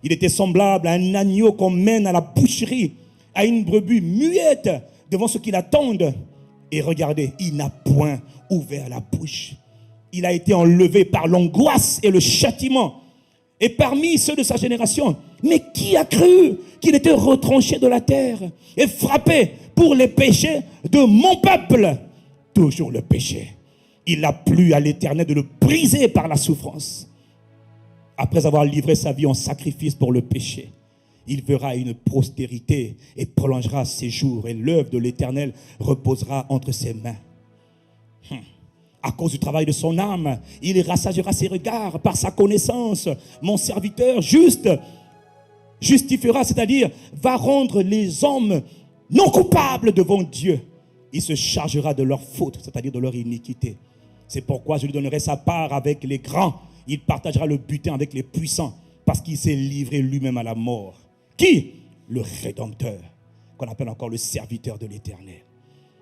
[SPEAKER 1] Il était semblable à un agneau qu'on mène à la boucherie, à une brebis muette devant ceux qui l'attendent. Et regardez, il n'a point ouvert la bouche. Il a été enlevé par l'angoisse et le châtiment. Et parmi ceux de sa génération, mais qui a cru qu'il était retranché de la terre et frappé pour les péchés de mon peuple? Toujours le péché. Il a plu à l'Éternel de le briser par la souffrance. Après avoir livré sa vie en sacrifice pour le péché, Il verra une postérité et prolongera ses jours. Et l'œuvre de l'Éternel reposera entre ses mains. À cause du travail de son âme, il rassagera ses regards par sa connaissance. Mon serviteur juste justifiera, c'est-à-dire va rendre les hommes non coupables devant Dieu. Il se chargera de leurs fautes, c'est-à-dire de leur iniquité. C'est pourquoi je lui donnerai sa part avec les grands. Il partagera le butin avec les puissants, parce qu'il s'est livré lui-même à la mort. Qui? Le Rédempteur, qu'on appelle encore le serviteur de l'Éternel.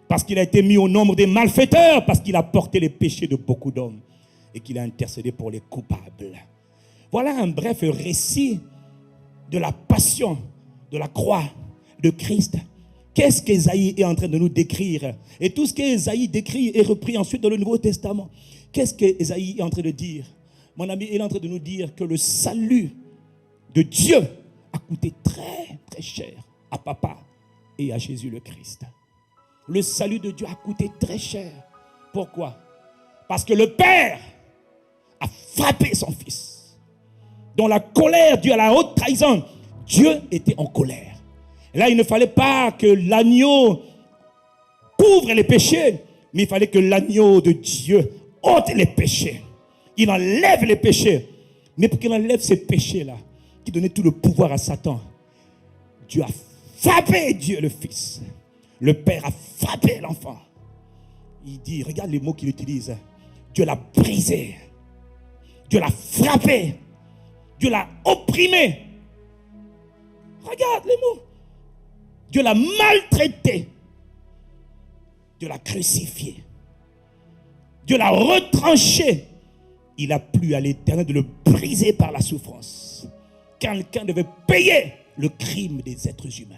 [SPEAKER 1] Parce qu'il a été mis au nombre des malfaiteurs, parce qu'il a porté les péchés de beaucoup d'hommes et qu'il a intercédé pour les coupables. Voilà un bref récit de la passion, de la croix de Christ. Qu'est-ce qu'Ésaïe est en train de nous décrire? Et tout ce qu'Ésaïe décrit est repris ensuite dans le Nouveau Testament. Qu'est-ce qu'Ésaïe est en train de dire? Mon ami, il est en train de nous dire que le salut de Dieu a coûté très, très cher à Papa et à Jésus le Christ. Le salut de Dieu a coûté très cher. Pourquoi? Parce que le Père a frappé son Fils. Dans la colère due à la haute trahison, Dieu était en colère. Et là, il ne fallait pas que l'agneau couvre les péchés, mais il fallait que l'agneau de Dieu ôte les péchés. Il enlève les péchés. Mais pour qu'il enlève ces péchés-là, qui donnaient tout le pouvoir à Satan, Dieu a frappé Dieu le Fils. Le Père a frappé l'enfant. Il dit, regarde les mots qu'il utilise. Dieu l'a brisé. Dieu l'a frappé. Dieu l'a opprimé. Regarde les mots. Dieu l'a maltraité. Dieu l'a crucifié. Dieu l'a retranché. Il a plu à l'Éternel de le briser par la souffrance. Quelqu'un devait payer le crime des êtres humains.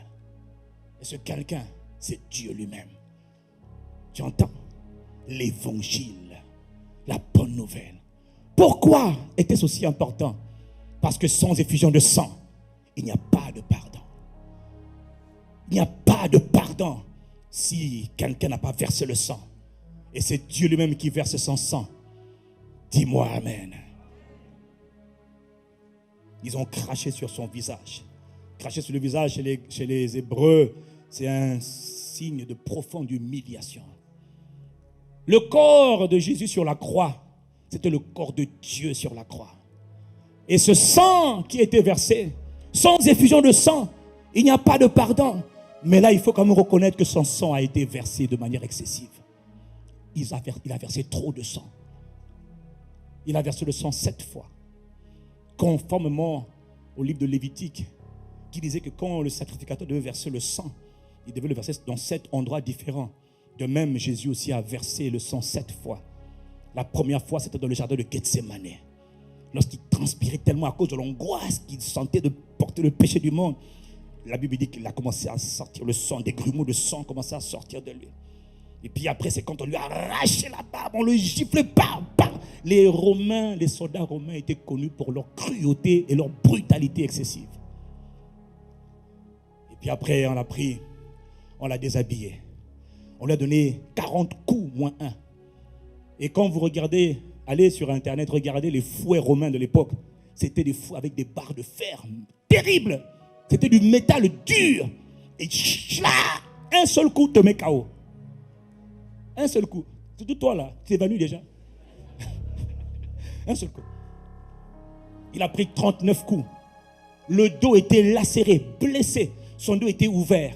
[SPEAKER 1] Et ce quelqu'un, c'est Dieu lui-même. Tu entends? L'évangile, la bonne nouvelle. Pourquoi était-ce aussi important? Parce que sans effusion de sang, il n'y a pas de pardon. Il n'y a pas de pardon si quelqu'un n'a pas versé le sang. Et c'est Dieu lui-même qui verse son sang. Dis-moi Amen. Ils ont craché sur son visage. Cracher sur le visage chez les Hébreux, c'est un signe de profonde humiliation. Le corps de Jésus sur la croix, c'était le corps de Dieu sur la croix. Et ce sang qui a été versé, sans effusion de sang, il n'y a pas de pardon. Mais là, il faut quand même reconnaître que son sang a été versé de manière excessive. Il a versé trop de sang. Il a versé le sang 7 fois. Conformément au livre de Lévitique, qui disait que quand le sacrificateur devait verser le sang, il devait le verser dans 7 endroits différents. De même, Jésus aussi a versé le sang 7 fois. La première fois, c'était dans le jardin de Gethsémane. Lorsqu'il transpirait tellement à cause de l'angoisse qu'il sentait de porter le péché du monde, la Bible dit qu'il a commencé à sortir le sang, des grumeaux de sang commençaient à sortir de lui. Et puis après, c'est quand on lui a arraché la barbe, on le giflait, bam, bam. Les Romains, les soldats romains étaient connus pour leur cruauté et leur brutalité excessive. Et puis après, on l'a pris, on l'a déshabillé. On lui a donné 40 coups moins 1. Et quand vous regardez, allez sur Internet, regardez les fouets romains de l'époque. C'était des fouets avec des barres de fer terribles. C'était du métal dur. Et un seul coup te met KO. Un seul coup. Surtout toi là, tu es évanoui déjà. Un seul coup. Il a pris 39 coups. Le dos était lacéré, blessé. Son dos était ouvert.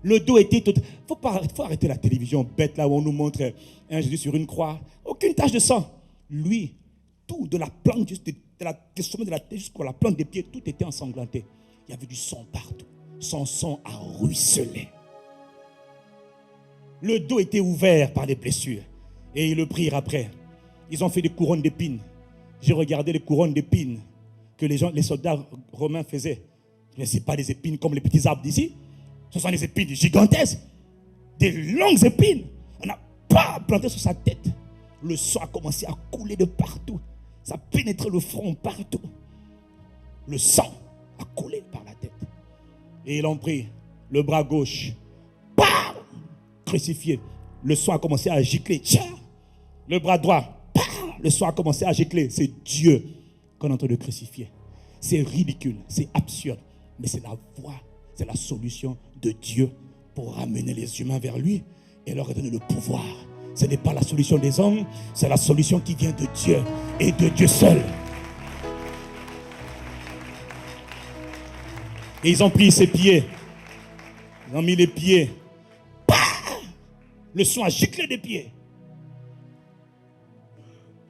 [SPEAKER 1] Le dos était tout. Faut arrêter la télévision bête là où on nous montre un Jésus sur une croix. Aucune tache de sang. Lui, tout de la plante, du sommet de la tête jusqu'à la plante des pieds, tout était ensanglanté. Il y avait du sang partout. Son sang a ruisselé. Le dos était ouvert par les blessures. Et ils le prirent après. Ils ont fait des couronnes d'épines. J'ai regardé les couronnes d'épines que les soldats romains faisaient. Mais ce n'est pas des épines comme les petits arbres d'ici. Ce sont des épines gigantesques. Des longues épines. On n'a pas planté sur sa tête. Le sang a commencé à couler de partout. Ça a pénétré le front partout. Le sang a coulé par la tête. Et ils l'ont pris, le bras gauche. Bam! Crucifié. Le sang a commencé à gicler. Tiens! Le bras droit. Bam! Le sang a commencé à gicler. C'est Dieu qu'on est en train de crucifier. C'est ridicule. C'est absurde. Mais c'est la voie, c'est la solution de Dieu pour ramener les humains vers lui et leur donner le pouvoir. Ce n'est pas la solution des hommes, c'est la solution qui vient de Dieu et de Dieu seul. Et ils ont pris ses pieds. Ils ont mis les pieds. Bah! Le sang a giclé des pieds.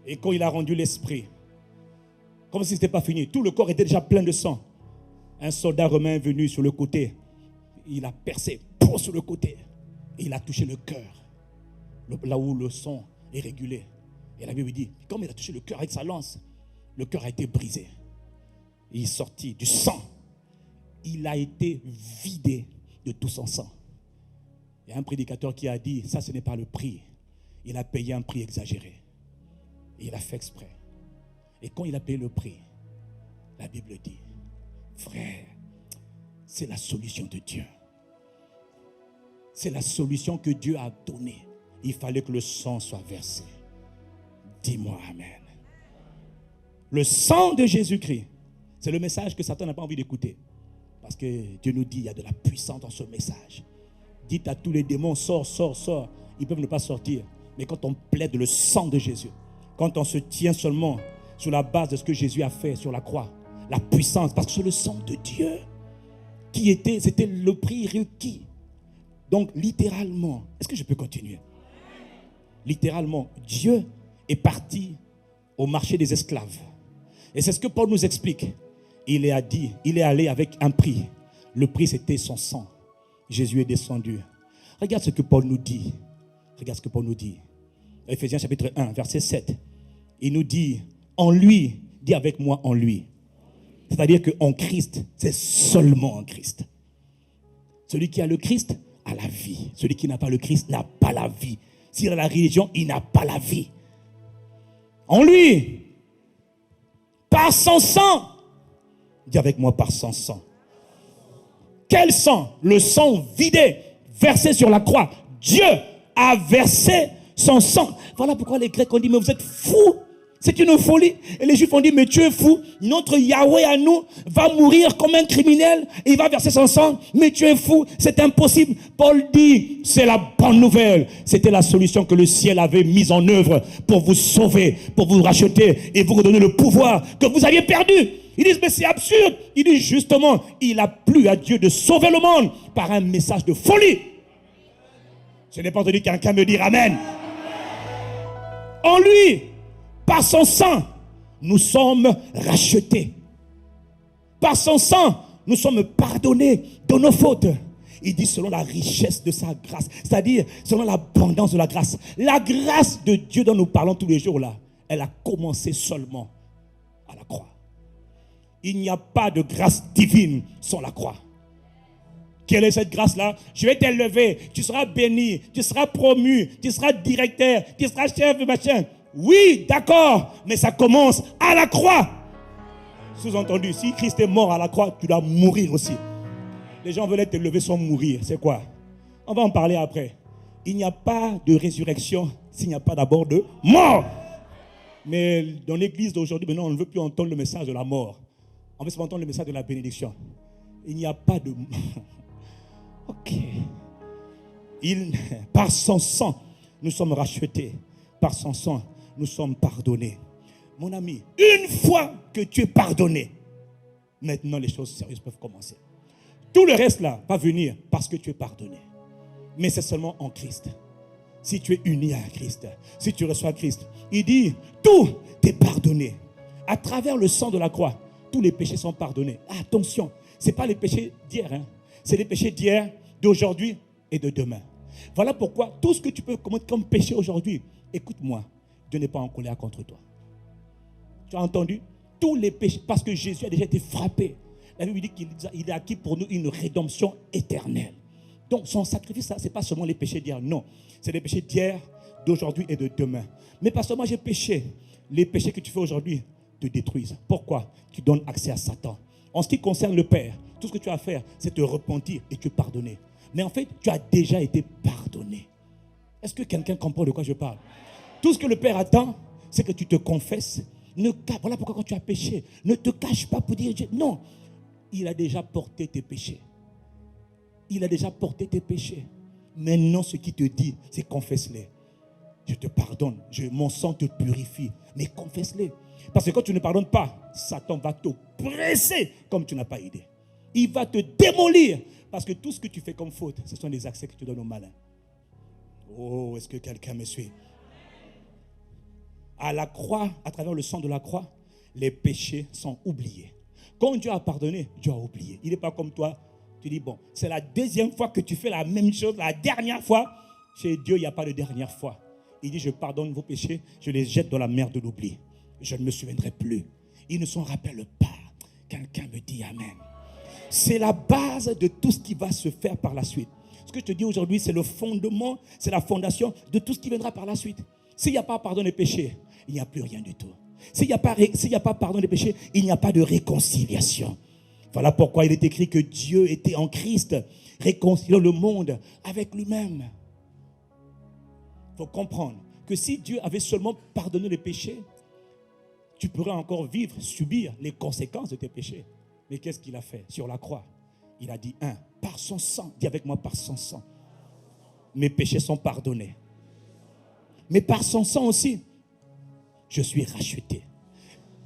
[SPEAKER 1] Et quand il a rendu l'esprit, comme si ce n'était pas fini, tout le corps était déjà plein de sang. Un soldat romain est venu sur le côté. Il a percé sur le côté. Et il a touché le cœur. Là où le sang est régulé. Et la Bible dit, comme il a touché le cœur avec sa lance, le cœur a été brisé. Il est sorti du sang. Il a été vidé de tout son sang. Il y a un prédicateur qui a dit, ça ce n'est pas le prix. Il a payé un prix exagéré. Et il a fait exprès. Et quand il a payé le prix, la Bible dit, frère, c'est la solution de Dieu. C'est la solution que Dieu a donnée. Il fallait que le sang soit versé. Dis-moi amen. Le sang de Jésus-Christ, c'est le message que Satan n'a pas envie d'écouter. Parce que Dieu nous dit, il y a de la puissance dans ce message. Dites à tous les démons, sors, sors, sors. Ils peuvent ne pas sortir. Mais quand on plaide le sang de Jésus, quand on se tient seulement sur la base de ce que Jésus a fait sur la croix, la puissance, parce que c'est le sang de Dieu c'était le prix requis. Donc littéralement, est-ce que je peux continuer? Littéralement, Dieu est parti au marché des esclaves. Et c'est ce que Paul nous explique. Il est allé avec un prix. Le prix, c'était son sang. Jésus est descendu. Regarde ce que Paul nous dit. Regarde ce que Paul nous dit. Éphésiens chapitre 1, verset 7. Il nous dit, en lui, dis avec moi, en lui. C'est-à-dire qu'en Christ, c'est seulement en Christ. Celui qui a le Christ a la vie. Celui qui n'a pas le Christ n'a pas la vie. S'il a la religion, il n'a pas la vie. En lui, par son sang, dis avec moi, par son sang. Quel sang? Le sang vidé, versé sur la croix. Dieu a versé son sang. Voilà pourquoi les Grecs ont dit, mais vous êtes fous. C'est une folie. Et les Juifs ont dit, mais tu es fou. Notre Yahweh à nous va mourir comme un criminel. Et il va verser son sang. Mais tu es fou. C'est impossible. Paul dit, c'est la bonne nouvelle. C'était la solution que le ciel avait mise en œuvre pour vous sauver, pour vous racheter et vous redonner le pouvoir que vous aviez perdu. Ils disent, mais c'est absurde. Il dit, justement, il a plu à Dieu de sauver le monde par un message de folie. Je n'ai pas entendu quelqu'un me dire amen. En lui, par son sang, nous sommes rachetés. Par son sang, nous sommes pardonnés de nos fautes. Il dit selon la richesse de sa grâce, c'est-à-dire selon l'abondance de la grâce. La grâce de Dieu dont nous parlons tous les jours là, elle a commencé seulement à la croix. Il n'y a pas de grâce divine sans la croix. Quelle est cette grâce-là? Je vais t'élever, tu seras béni, tu seras promu, tu seras directeur, tu seras chef de machin. Oui, d'accord, mais ça commence à la croix. Sous-entendu, si Christ est mort à la croix, tu dois mourir aussi. Les gens veulent t'élever sans mourir, c'est quoi? On va en parler après. Il n'y a pas de résurrection s'il n'y a pas d'abord de mort. Mais dans l'église d'aujourd'hui, maintenant, on ne veut plus entendre le message de la mort. On veut seulement entendre le message de la bénédiction. Il n'y a pas de... Ok. Par son sang, nous sommes rachetés. Par son sang, nous sommes pardonnés. Mon ami, une fois que tu es pardonné, maintenant les choses sérieuses peuvent commencer. Tout le reste là va venir parce que tu es pardonné. Mais c'est seulement en Christ. Si tu es uni à Christ, si tu reçois Christ, il dit, tout est pardonné. À travers le sang de la croix, tous les péchés sont pardonnés. Attention, ce n'est pas les péchés d'hier, hein. C'est les péchés d'hier, d'aujourd'hui et de demain. Voilà pourquoi tout ce que tu peux commettre comme péché aujourd'hui, écoute-moi, Dieu n'est pas en colère contre toi. Tu as entendu? Tous les péchés, parce que Jésus a déjà été frappé. La Bible dit qu'il a acquis pour nous une rédemption éternelle. Donc son sacrifice, ce n'est pas seulement les péchés d'hier, non. C'est les péchés d'hier, d'aujourd'hui et de demain. Mais parce que moi j'ai péché. Les péchés que tu fais aujourd'hui te détruisent. Pourquoi? Tu donnes accès à Satan. En ce qui concerne le Père, tout ce que tu as à faire, c'est te repentir et te pardonner. Mais en fait, tu as déjà été pardonné. Est-ce que quelqu'un comprend de quoi je parle? Tout ce que le Père attend, c'est que tu te confesses. Voilà pourquoi quand tu as péché, ne te cache pas pour dire non. Il a déjà porté tes péchés. Il a déjà porté tes péchés. Maintenant, ce qu'il te dit, c'est confesse-les. Je te pardonne. Mon sang te purifie. Mais confesse-les. Parce que quand tu ne pardonnes pas, Satan va te presser comme tu n'as pas idée. Il va te démolir. Parce que tout ce que tu fais comme faute, ce sont des accès que tu donnes aux malins. Oh, est-ce que quelqu'un me suit? À la croix, à travers le sang de la croix, les péchés sont oubliés. Quand Dieu a pardonné, Dieu a oublié. Il n'est pas comme toi. Tu dis, bon, c'est la deuxième fois que tu fais la même chose, la dernière fois. Chez Dieu, il n'y a pas de dernière fois. Il dit, je pardonne vos péchés, je les jette dans la mer de l'oubli. Je ne me souviendrai plus. Il ne s'en rappelle pas. Quelqu'un me dit amen. C'est la base de tout ce qui va se faire par la suite. Ce que je te dis aujourd'hui, c'est le fondement, c'est la fondation de tout ce qui viendra par la suite. S'il n'y a pas pardon des péchés, il n'y a plus rien du tout. S'il n'y a pas pardon des péchés, il n'y a pas de réconciliation. Voilà pourquoi il est écrit que Dieu était en Christ, réconciliant le monde avec lui-même. Il faut comprendre que si Dieu avait seulement pardonné les péchés, tu pourrais encore vivre, subir les conséquences de tes péchés. Mais qu'est-ce qu'il a fait sur la croix? Il a dit, par son sang, dis avec moi, par son sang, mes péchés sont pardonnés. Mais par son sang aussi, je suis racheté.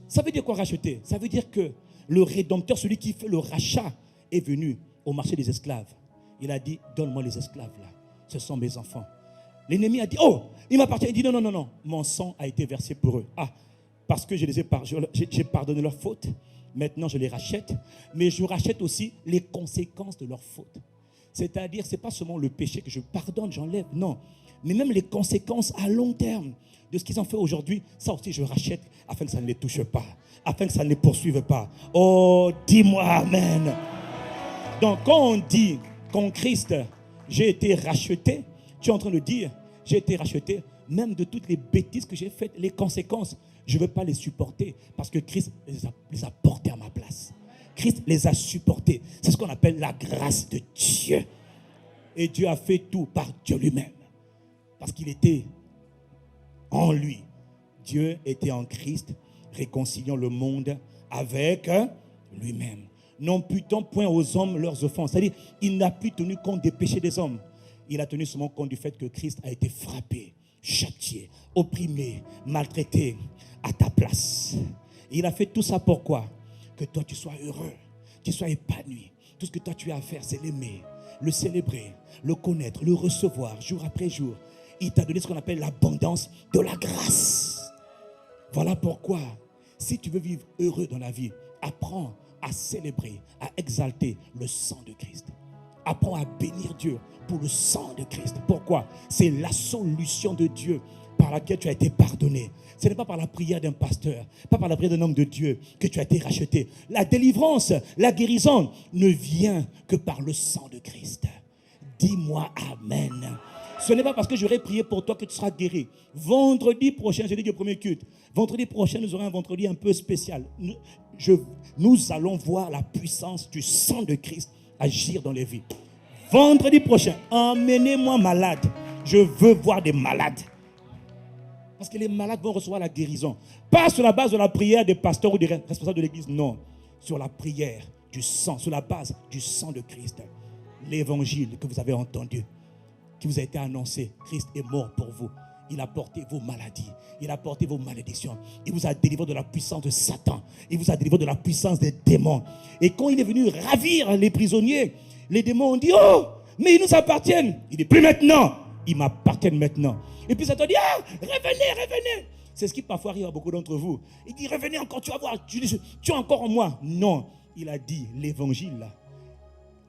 [SPEAKER 1] Ça veut dire quoi racheter? Ça veut dire que le Rédempteur, celui qui fait le rachat, est venu au marché des esclaves. Il a dit, donne-moi les esclaves là, ce sont mes enfants. L'ennemi a dit, oh, il m'appartient. Il dit, non, mon sang a été versé pour eux. Parce que j'ai pardonné leurs fautes. Maintenant, je les rachète, mais je rachète aussi les conséquences de leurs fautes. C'est-à-dire, ce n'est pas seulement le péché que je pardonne, j'enlève, non. Mais même les conséquences à long terme de ce qu'ils ont fait aujourd'hui, ça aussi je rachète afin que ça ne les touche pas, afin que ça ne les poursuive pas. Oh, dis-moi amen. Donc, quand on dit qu'en Christ, j'ai été racheté, tu es en train de dire, j'ai été racheté, même de toutes les bêtises que j'ai faites, les conséquences, je ne veux pas les supporter parce que Christ les a portées à ma place. Christ les a supportées. C'est ce qu'on appelle la grâce de Dieu. Et Dieu a fait tout par Dieu lui-même. Parce qu'il était en lui. Dieu était en Christ, réconciliant le monde avec lui-même. N'imputant point aux hommes leurs offenses. C'est-à-dire, il n'a plus tenu compte des péchés des hommes. Il a tenu seulement compte du fait que Christ a été frappé, châtié, opprimé, maltraité à ta place. Et il a fait tout ça pourquoi? Que toi tu sois heureux, tu sois épanoui. Tout ce que toi tu as à faire, c'est l'aimer, le célébrer, le connaître, le recevoir jour après jour. Il t'a donné ce qu'on appelle l'abondance de la grâce. Voilà pourquoi, si tu veux vivre heureux dans la vie, apprends à célébrer, à exalter le sang de Christ. Apprends à bénir Dieu pour le sang de Christ. Pourquoi? C'est la solution de Dieu par laquelle tu as été pardonné. Ce n'est pas par la prière d'un pasteur, pas par la prière d'un homme de Dieu que tu as été racheté. La délivrance, la guérison ne vient que par le sang de Christ. Dis-moi amen. Ce n'est pas parce que j'aurai prié pour toi que tu seras guéri. Vendredi prochain, j'ai dit au premier culte, vendredi prochain, nous aurons un vendredi un peu spécial. Nous allons voir la puissance du sang de Christ agir dans les vies. Vendredi prochain, emmenez-moi malade. Je veux voir des malades. Parce que les malades vont recevoir la guérison. Pas sur la base de la prière des pasteurs ou des responsables de l'église, non. Sur la prière du sang, sur la base du sang de Christ. L'évangile que vous avez entendu, qui vous a été annoncé, Christ est mort pour vous. Il a porté vos maladies, il a porté vos malédictions. Il vous a délivré de la puissance de Satan. Il vous a délivré de la puissance des démons. Et quand il est venu ravir les prisonniers, les démons ont dit, oh, mais ils nous appartiennent. Il dit, plus maintenant, ils m'appartiennent maintenant. Et puis Satan dit, revenez. C'est ce qui parfois arrive à beaucoup d'entre vous. Il dit, revenez encore, tu vas voir, tu es encore en moi. Non, il a dit, l'évangile,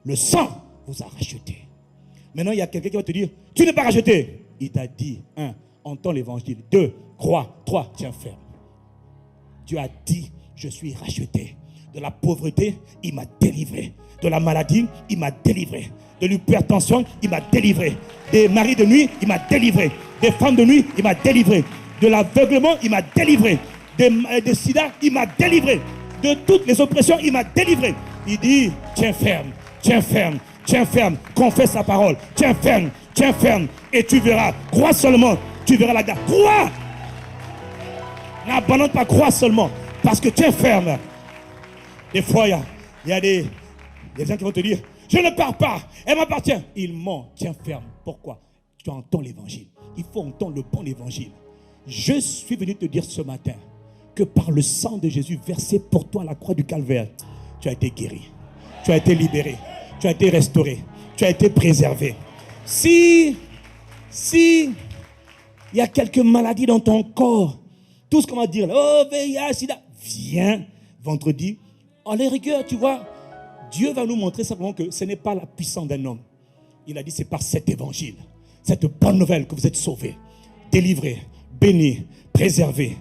[SPEAKER 1] le sang vous a racheté. Maintenant, il y a quelqu'un qui va te dire, tu n'es pas racheté. Il t'a dit, 1, entends l'évangile. 2, crois. 3, tiens ferme. Dieu a dit, je suis racheté. De la pauvreté, il m'a délivré. De la maladie, il m'a délivré. De l'hypertension, il m'a délivré. Des maris de nuit, il m'a délivré. Des femmes de nuit, il m'a délivré. De l'aveuglement, il m'a délivré. Des sida, il m'a délivré. De toutes les oppressions, il m'a délivré. Il dit, tiens ferme, tiens ferme, tiens ferme. Confesse sa parole. Tiens ferme. Et tu verras. Crois seulement. Tu verras la grâce. Crois. N'abandonne pas, crois seulement. Parce que tiens ferme. Des fois, Il y a des gens qui vont te dire, je ne pars pas, elle m'appartient. Ils mentent, tiens ferme. Pourquoi? Tu entends l'évangile. Il faut entendre le bon évangile. Je suis venu te dire ce matin que par le sang de Jésus versé pour toi à la croix du Calvaire, tu as été guéri, tu as été libéré, tu as été restauré, tu as été préservé. Si il y a quelques maladies dans ton corps, tout ce qu'on va dire, oh VIH, SIDA, viens vendredi. En les rigueur, tu vois, Dieu va nous montrer simplement que ce n'est pas la puissance d'un homme. Il a dit, c'est par cet évangile, cette bonne nouvelle que vous êtes sauvés, délivrés, bénis, préservés,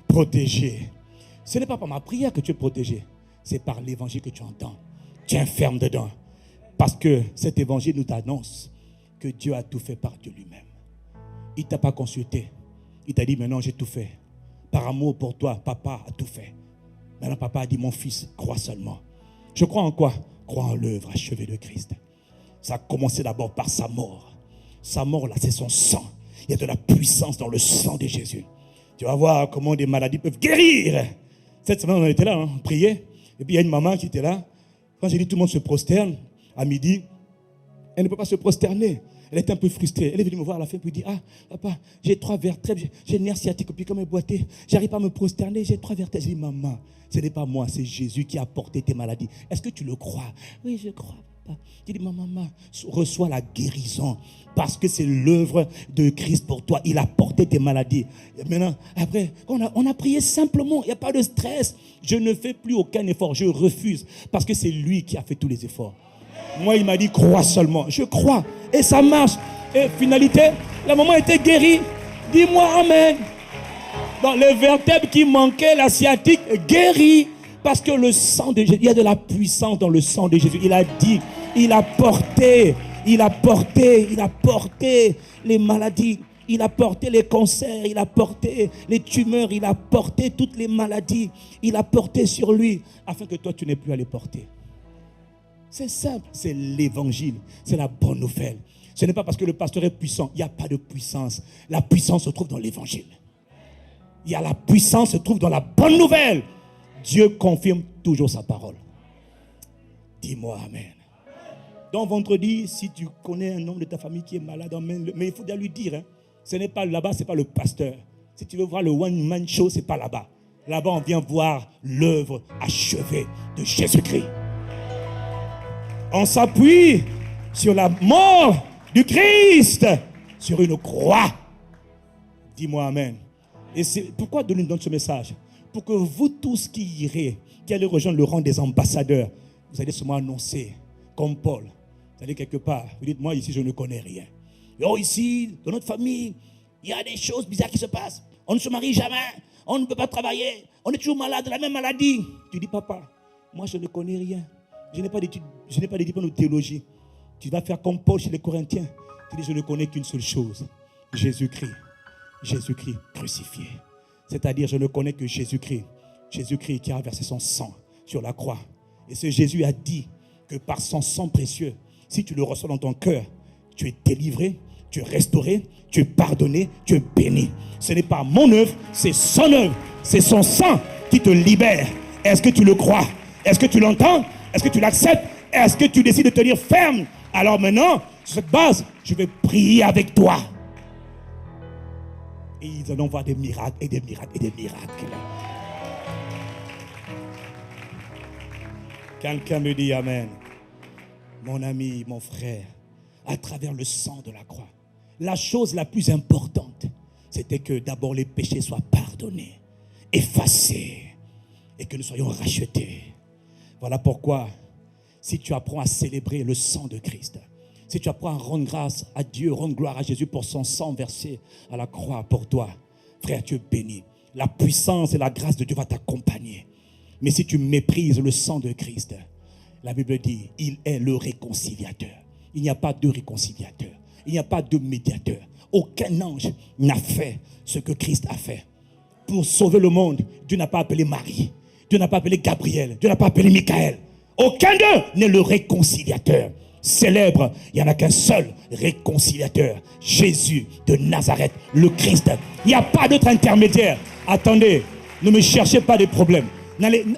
[SPEAKER 1] protégés. Ce n'est pas par ma prière que tu es protégé, c'est par l'évangile que tu entends. Tiens ferme dedans. Parce que cet évangile nous annonce que Dieu a tout fait par Dieu lui-même. Il ne t'a pas consulté. Il t'a dit, maintenant j'ai tout fait. Par amour pour toi, papa a tout fait. Maintenant papa a dit, mon fils, crois seulement. Je crois en quoi? Crois en l'œuvre achevée de Christ. Ça a commencé d'abord par sa mort. Sa mort là, c'est son sang. Il y a de la puissance dans le sang de Jésus. Tu vas voir comment des maladies peuvent guérir. Cette semaine, on était là, on priait. Et puis il y a une maman qui était là. Quand j'ai dit tout le monde se prosterne, à midi, elle ne peut pas se prosterner. Elle était un peu frustrée. Elle est venue me voir à la fin et dit, ah, papa, j'ai 3 vertèbres, j'ai une nerf sciatique, et puis comme un boité, j'arrive pas à me prosterner, j'ai 3 vertèbres. J'ai dit, maman, ce n'est pas moi, c'est Jésus qui a porté tes maladies. Est-ce que tu le crois? Oui, je crois, papa. J'ai dit, maman, reçois la guérison, parce que c'est l'œuvre de Christ pour toi. Il a porté tes maladies. Et maintenant, après, on a prié simplement, il n'y a pas de stress. Je ne fais plus aucun effort, je refuse, parce que c'est lui qui a fait tous les efforts. Moi, il m'a dit, crois seulement. Je crois. Et ça marche. Et finalité, la maman était guérie. Dis-moi amen. Dans les vertèbres qui manquaient, la sciatique, guérie. Parce que le sang de Jésus, il y a de la puissance dans le sang de Jésus. Il a dit, il a porté les maladies. Il a porté les cancers, il a porté les tumeurs, il a porté toutes les maladies. Il a porté sur lui, afin que toi, tu n'aies plus à les porter. C'est simple, c'est l'évangile, c'est la bonne nouvelle. Ce n'est pas parce que le pasteur est puissant, il n'y a pas de puissance. La puissance se trouve dans l'évangile. Il y a la puissance se trouve dans la bonne nouvelle. Dieu confirme toujours sa parole. Dis-moi amen. Donc vendredi, si tu connais un homme de ta famille qui est malade, mais il faut bien lui dire, hein, ce n'est pas là-bas, ce n'est pas le pasteur. Si tu veux voir le one-man show, ce n'est pas là-bas. Là-bas, on vient voir l'œuvre achevée de Jésus-Christ. On s'appuie sur la mort du Christ sur une croix. Dis-moi amen. Et c'est pourquoi je nous donne ce message? Pour que vous tous qui irez, qui allez rejoindre le rang des ambassadeurs, vous allez seulement annoncer, comme Paul. Vous allez quelque part, vous dites, moi ici je ne connais rien. Et ici, dans notre famille, il y a des choses bizarres qui se passent. On ne se marie jamais, on ne peut pas travailler, on est toujours malade de la même maladie. Tu dis, papa, moi je ne connais rien. Je n'ai pas de diplôme de théologie. Tu vas faire comme Paul chez les Corinthiens. Tu dis, je ne connais qu'une seule chose. Jésus-Christ. Jésus-Christ crucifié. C'est-à-dire, je ne connais que Jésus-Christ. Jésus-Christ qui a versé son sang sur la croix. Et ce Jésus a dit que par son sang précieux, si tu le reçois dans ton cœur, tu es délivré, tu es restauré, tu es pardonné, tu es béni. Ce n'est pas mon œuvre, c'est son œuvre. C'est son sang qui te libère. Est-ce que tu le crois? Est-ce que tu l'entends? Est-ce que tu l'acceptes? Est-ce que tu décides de tenir ferme? Alors maintenant, sur cette base, je vais prier avec toi. Et ils allont voir des miracles et des miracles et des miracles. Quelqu'un me dit amen. Mon ami, mon frère, à travers le sang de la croix, la chose la plus importante, c'était que d'abord les péchés soient pardonnés, effacés, et que nous soyons rachetés. Voilà pourquoi, si tu apprends à célébrer le sang de Christ, si tu apprends à rendre grâce à Dieu, rendre gloire à Jésus pour son sang versé à la croix pour toi, frère, tu es béni. La puissance et la grâce de Dieu va t'accompagner. Mais si tu méprises le sang de Christ, la Bible dit, il est le réconciliateur. Il n'y a pas de réconciliateur. Il n'y a pas de médiateur. Aucun ange n'a fait ce que Christ a fait. Pour sauver le monde, Dieu n'a pas appelé Marie. Dieu n'a pas appelé Gabriel. Dieu n'a pas appelé Michael. Aucun d'eux n'est le réconciliateur. Célèbre, il n'y en a qu'un seul réconciliateur. Jésus de Nazareth, le Christ. Il n'y a pas d'autre intermédiaire. Attendez, ne me cherchez pas des problèmes.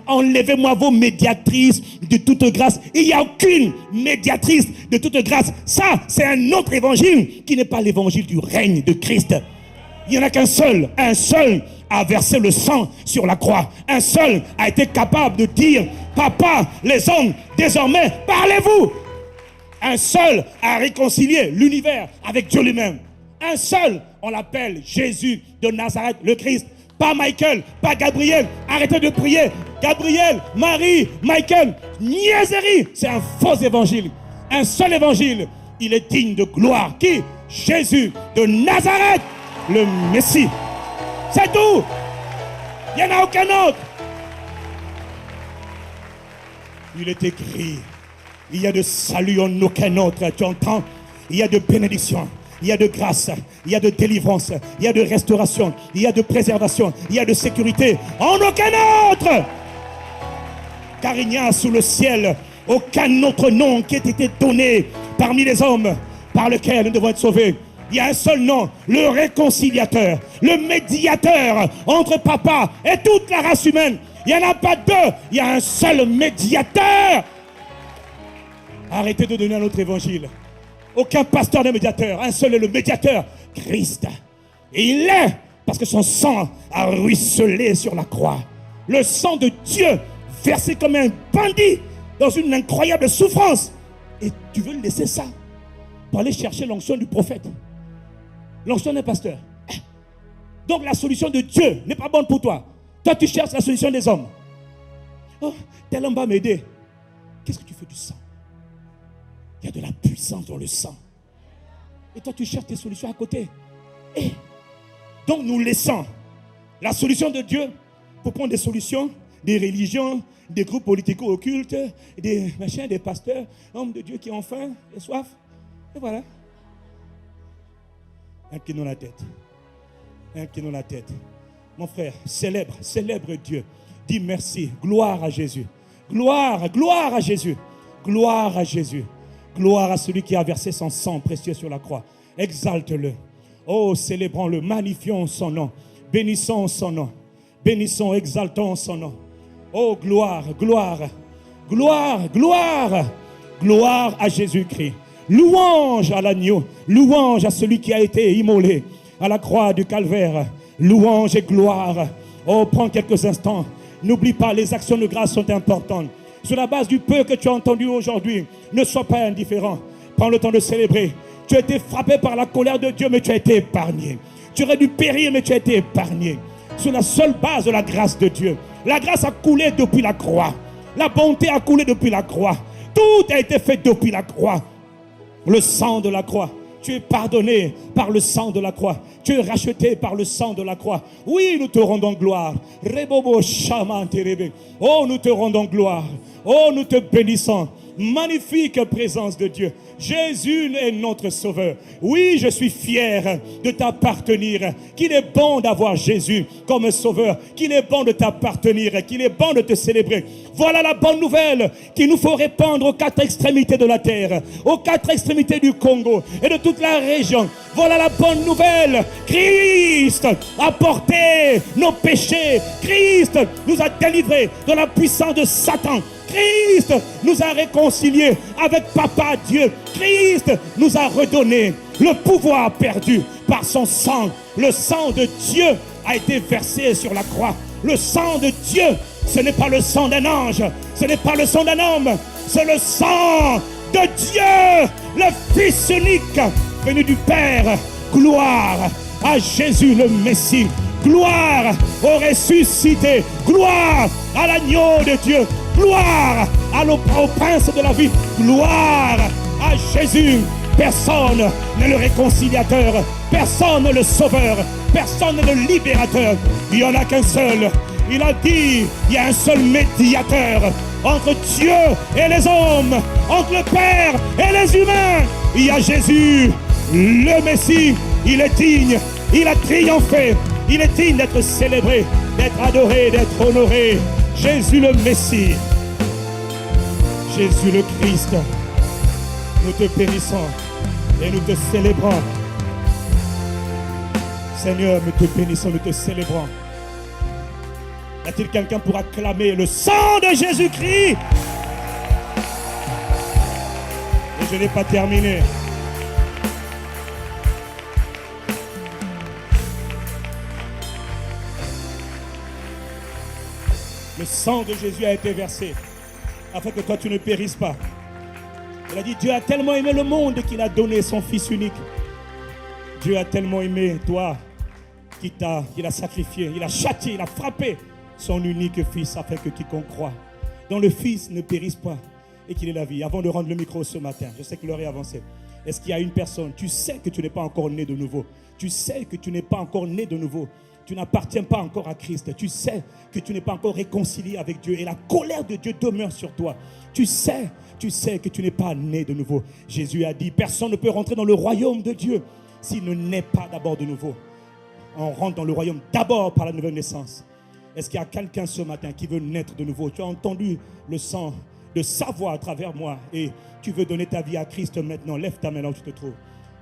[SPEAKER 1] Enlevez-moi vos médiatrices de toute grâce. Il n'y a aucune médiatrice de toute grâce. Ça, c'est un autre évangile qui n'est pas l'évangile du règne de Christ. Il n'y en a qu'un seul a versé le sang sur la croix. Un seul a été capable de dire, papa, les hommes, désormais, parlez-vous. Un seul a réconcilié l'univers avec Dieu lui-même. Un seul, on l'appelle Jésus de Nazareth, le Christ. Pas Michael, pas Gabriel. Arrêtez de prier. Gabriel, Marie, Michael, niaiserie. C'est un faux évangile. Un seul évangile. Il est digne de gloire. Qui? Jésus de Nazareth, le Messie. C'est tout. Il n'y en a aucun autre. Il est écrit, il y a de salut en aucun autre. Tu entends? Il y a de bénédiction, il y a de grâce, il y a de délivrance, il y a de restauration, il y a de préservation, il y a de sécurité en aucun autre. Car il n'y a sous le ciel aucun autre nom qui ait été donné parmi les hommes par lequel nous devons être sauvés. Il y a un seul nom, le réconciliateur, le médiateur entre papa et toute la race humaine. Il n'y en a pas deux, il y a un seul médiateur. Arrêtez de donner un autre évangile. Aucun pasteur n'est médiateur, un seul est le médiateur, Christ. Et il est, parce que son sang a ruisselé sur la croix. Le sang de Dieu, versé comme un bandit dans une incroyable souffrance. Et tu veux laisser ça pour aller chercher l'onction du prophète, l'onction d'un pasteur. Donc la solution de Dieu n'est pas bonne pour toi. Toi, tu cherches la solution des hommes. Oh, tel homme va m'aider. Qu'est-ce que tu fais du sang? Il y a de la puissance dans le sang. Et toi, tu cherches tes solutions à côté. Et donc, nous laissons la solution de Dieu pour prendre des solutions, des religions, des groupes politico-occultes, des machins, des pasteurs, hommes de Dieu qui ont faim et soif. Et voilà. Inclinons la tête. Inclinons la tête. Mon frère, célèbre Dieu. Dis merci. Gloire à Jésus. Gloire à Jésus. Gloire à Jésus. Gloire à celui qui a versé son sang précieux sur la croix. Exalte-le. Oh, célébrons-le. Magnifions son nom. Bénissons son nom. Bénissons, exaltons son nom. Oh, gloire à Jésus-Christ. Louange à l'agneau. Louange à celui qui a été immolé à la croix du calvaire. Louange et gloire. Oh, prends quelques instants. N'oublie pas, les actions de grâce sont importantes. Sur la base du peu que tu as entendu aujourd'hui, ne sois pas indifférent. Prends le temps de célébrer. Tu as été frappé par la colère de Dieu, mais tu as été épargné. Tu aurais dû périr, mais tu as été épargné. Sur la seule base de la grâce de Dieu. La grâce a coulé depuis la croix. La bonté a coulé depuis la croix. Tout a été fait depuis la croix. Le sang de la croix. Tu es pardonné par le sang de la croix. Tu es racheté par le sang de la croix. Oui, nous te rendons gloire. Oh, nous te rendons gloire. Oh, nous te bénissons. Magnifique présence de Dieu. Jésus est notre sauveur. Oui, je suis fier de t'appartenir. Qu'il est bon d'avoir Jésus comme sauveur. Qu'il est bon de t'appartenir. Qu'il est bon de te célébrer. Voilà la bonne nouvelle qu'il nous faut répandre aux quatre extrémités de la terre, aux quatre extrémités du Congo et de toute la région. Voilà la bonne nouvelle. Christ a porté nos péchés. Christ nous a délivrés de la puissance de Satan. Christ nous a réconciliés avec Papa Dieu. Christ nous a redonné le pouvoir perdu par son sang. Le sang de Dieu a été versé sur la croix. Le sang de Dieu, ce n'est pas le sang d'un ange, ce n'est pas le sang d'un homme, c'est le sang de Dieu, le Fils unique venu du Père. Gloire à Jésus le Messie. Gloire au ressuscité. Gloire à l'agneau de Dieu. Gloire au prince de la vie. Gloire à Jésus. Personne n'est le réconciliateur. Personne n'est le sauveur. Personne n'est le libérateur. Il n'y en a qu'un seul. Il a dit, il y a un seul médiateur entre Dieu et les hommes, entre le Père et les humains. Il y a Jésus, le Messie. Il est digne. Il a triomphé. Il est digne d'être célébré, d'être adoré, d'être honoré. Jésus le Messie, Jésus le Christ, nous te bénissons et nous te célébrons. Seigneur, nous te bénissons, nous te célébrons. Y a-t-il quelqu'un pour acclamer le sang de Jésus-Christ? Et je n'ai pas terminé. Le sang de Jésus a été versé afin que toi tu ne périsses pas. Il a dit, Dieu a tellement aimé le monde qu'il a donné son Fils unique. Dieu a tellement aimé toi qu'il a sacrifié, il a châtié, il a frappé son unique Fils afin que quiconque croit dans le Fils ne périsse pas et qu'il ait la vie. Avant de rendre le micro ce matin, je sais que l'heure est avancée. Est-ce qu'il y a une personne, tu sais que tu n'es pas encore né de nouveau. Tu sais que tu n'es pas encore né de nouveau. Tu n'appartiens pas encore à Christ. Tu sais que tu n'es pas encore réconcilié avec Dieu. Et la colère de Dieu demeure sur toi. Tu sais que tu n'es pas né de nouveau. Jésus a dit, personne ne peut rentrer dans le royaume de Dieu s'il ne naît pas d'abord de nouveau. On rentre dans le royaume d'abord par la nouvelle naissance. Est-ce qu'il y a quelqu'un ce matin qui veut naître de nouveau? Tu as entendu le sang de sa voix à travers moi et tu veux donner ta vie à Christ maintenant. Lève ta main là où tu te trouves.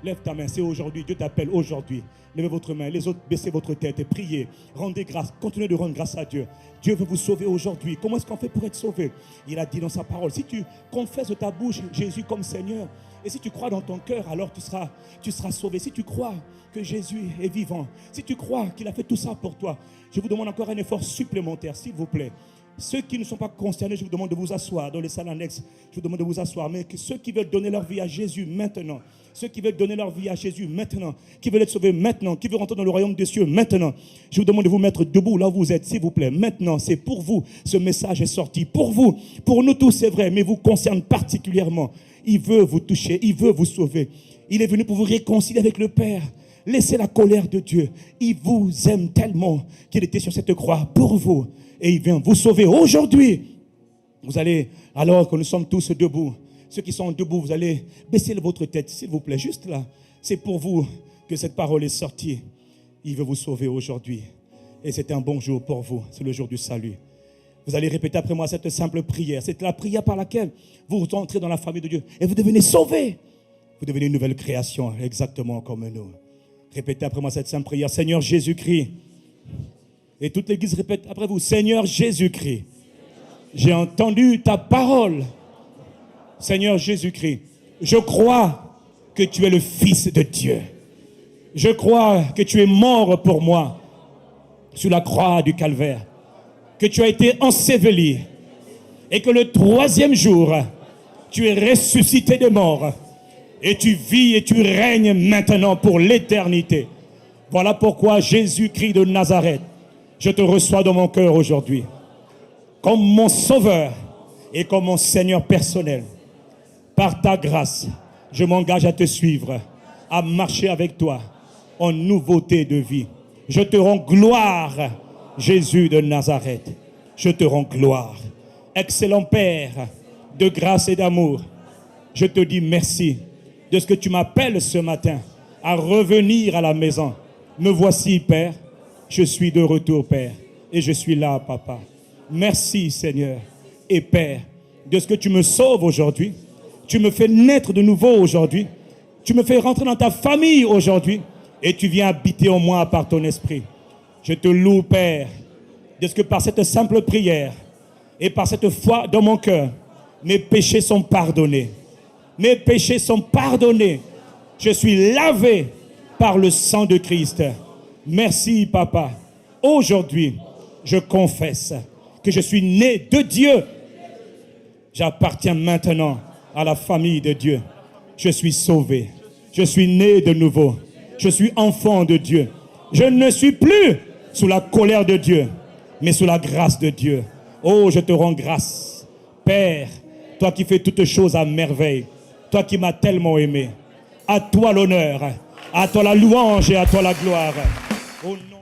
[SPEAKER 1] Lève ta main, c'est aujourd'hui. Dieu t'appelle aujourd'hui. Levez votre main, les autres baissez votre tête et priez. Rendez grâce, continuez de rendre grâce à Dieu. Dieu veut vous sauver aujourd'hui. Comment est-ce qu'on fait pour être sauvé? Il a dit dans sa parole, si tu confesses de ta bouche Jésus comme Seigneur, et si tu crois dans ton cœur, alors tu seras sauvé. Si tu crois que Jésus est vivant, si tu crois qu'il a fait tout ça pour toi, je vous demande encore un effort supplémentaire, s'il vous plaît. Ceux qui ne sont pas concernés, je vous demande de vous asseoir. Dans les salles annexes, je vous demande de vous asseoir. Mais ceux qui veulent donner leur vie à Jésus maintenant, ceux qui veulent donner leur vie à Jésus maintenant, qui veulent être sauvés maintenant, qui veulent rentrer dans le royaume des cieux maintenant, je vous demande de vous mettre debout là où vous êtes, s'il vous plaît. Maintenant, c'est pour vous. Ce message est sorti pour vous. Pour nous tous, c'est vrai, mais vous concerne particulièrement. Il veut vous toucher, il veut vous sauver. Il est venu pour vous réconcilier avec le Père. Laissez la colère de Dieu. Il vous aime tellement qu'il était sur cette croix pour vous. Et il vient vous sauver aujourd'hui. Vous allez, alors que nous sommes tous debout, ceux qui sont debout, vous allez baisser votre tête, s'il vous plaît, juste là. C'est pour vous que cette parole est sortie. Il veut vous sauver aujourd'hui. Et c'est un bon jour pour vous. C'est le jour du salut. Vous allez répéter après moi cette simple prière. C'est la prière par laquelle vous entrez dans la famille de Dieu. Et vous devenez sauvés. Vous devenez une nouvelle création, exactement comme nous. Répétez après moi cette simple prière. Seigneur Jésus-Christ. Et toute l'église répète après vous. Seigneur Jésus-Christ. J'ai entendu ta parole. Seigneur Jésus-Christ. Je crois que tu es le Fils de Dieu. Je crois que tu es mort pour moi sur la croix du Calvaire. Que tu as été enseveli. Et que le troisième jour, tu es ressuscité des morts. Et tu vis et tu règnes maintenant pour l'éternité. Voilà pourquoi Jésus-Christ de Nazareth, je te reçois dans mon cœur aujourd'hui. Comme mon sauveur et comme mon Seigneur personnel. Par ta grâce, je m'engage à te suivre, à marcher avec toi en nouveauté de vie. Je te rends gloire, Jésus de Nazareth. Je te rends gloire. Excellent Père de grâce et d'amour, je te dis merci de ce que tu m'appelles ce matin à revenir à la maison. Me voici, Père. Je suis de retour, Père. Et je suis là, Papa. Merci, Seigneur et Père, de ce que tu me sauves aujourd'hui. Tu me fais naître de nouveau aujourd'hui. Tu me fais rentrer dans ta famille aujourd'hui. Et tu viens habiter en moi par ton esprit. Je te loue, Père, de ce que par cette simple prière et par cette foi dans mon cœur, mes péchés sont pardonnés. Mes péchés sont pardonnés. Je suis lavé par le sang de Christ. Merci, Papa. Aujourd'hui, je confesse que je suis né de Dieu. J'appartiens maintenant à la famille de Dieu. Je suis sauvé. Je suis né de nouveau. Je suis enfant de Dieu. Je ne suis plus sous la colère de Dieu, mais sous la grâce de Dieu. Oh, je te rends grâce. Père, toi qui fais toutes choses à merveille, toi qui m'as tellement aimé, à toi l'honneur, à toi la louange et à toi la gloire. Au nom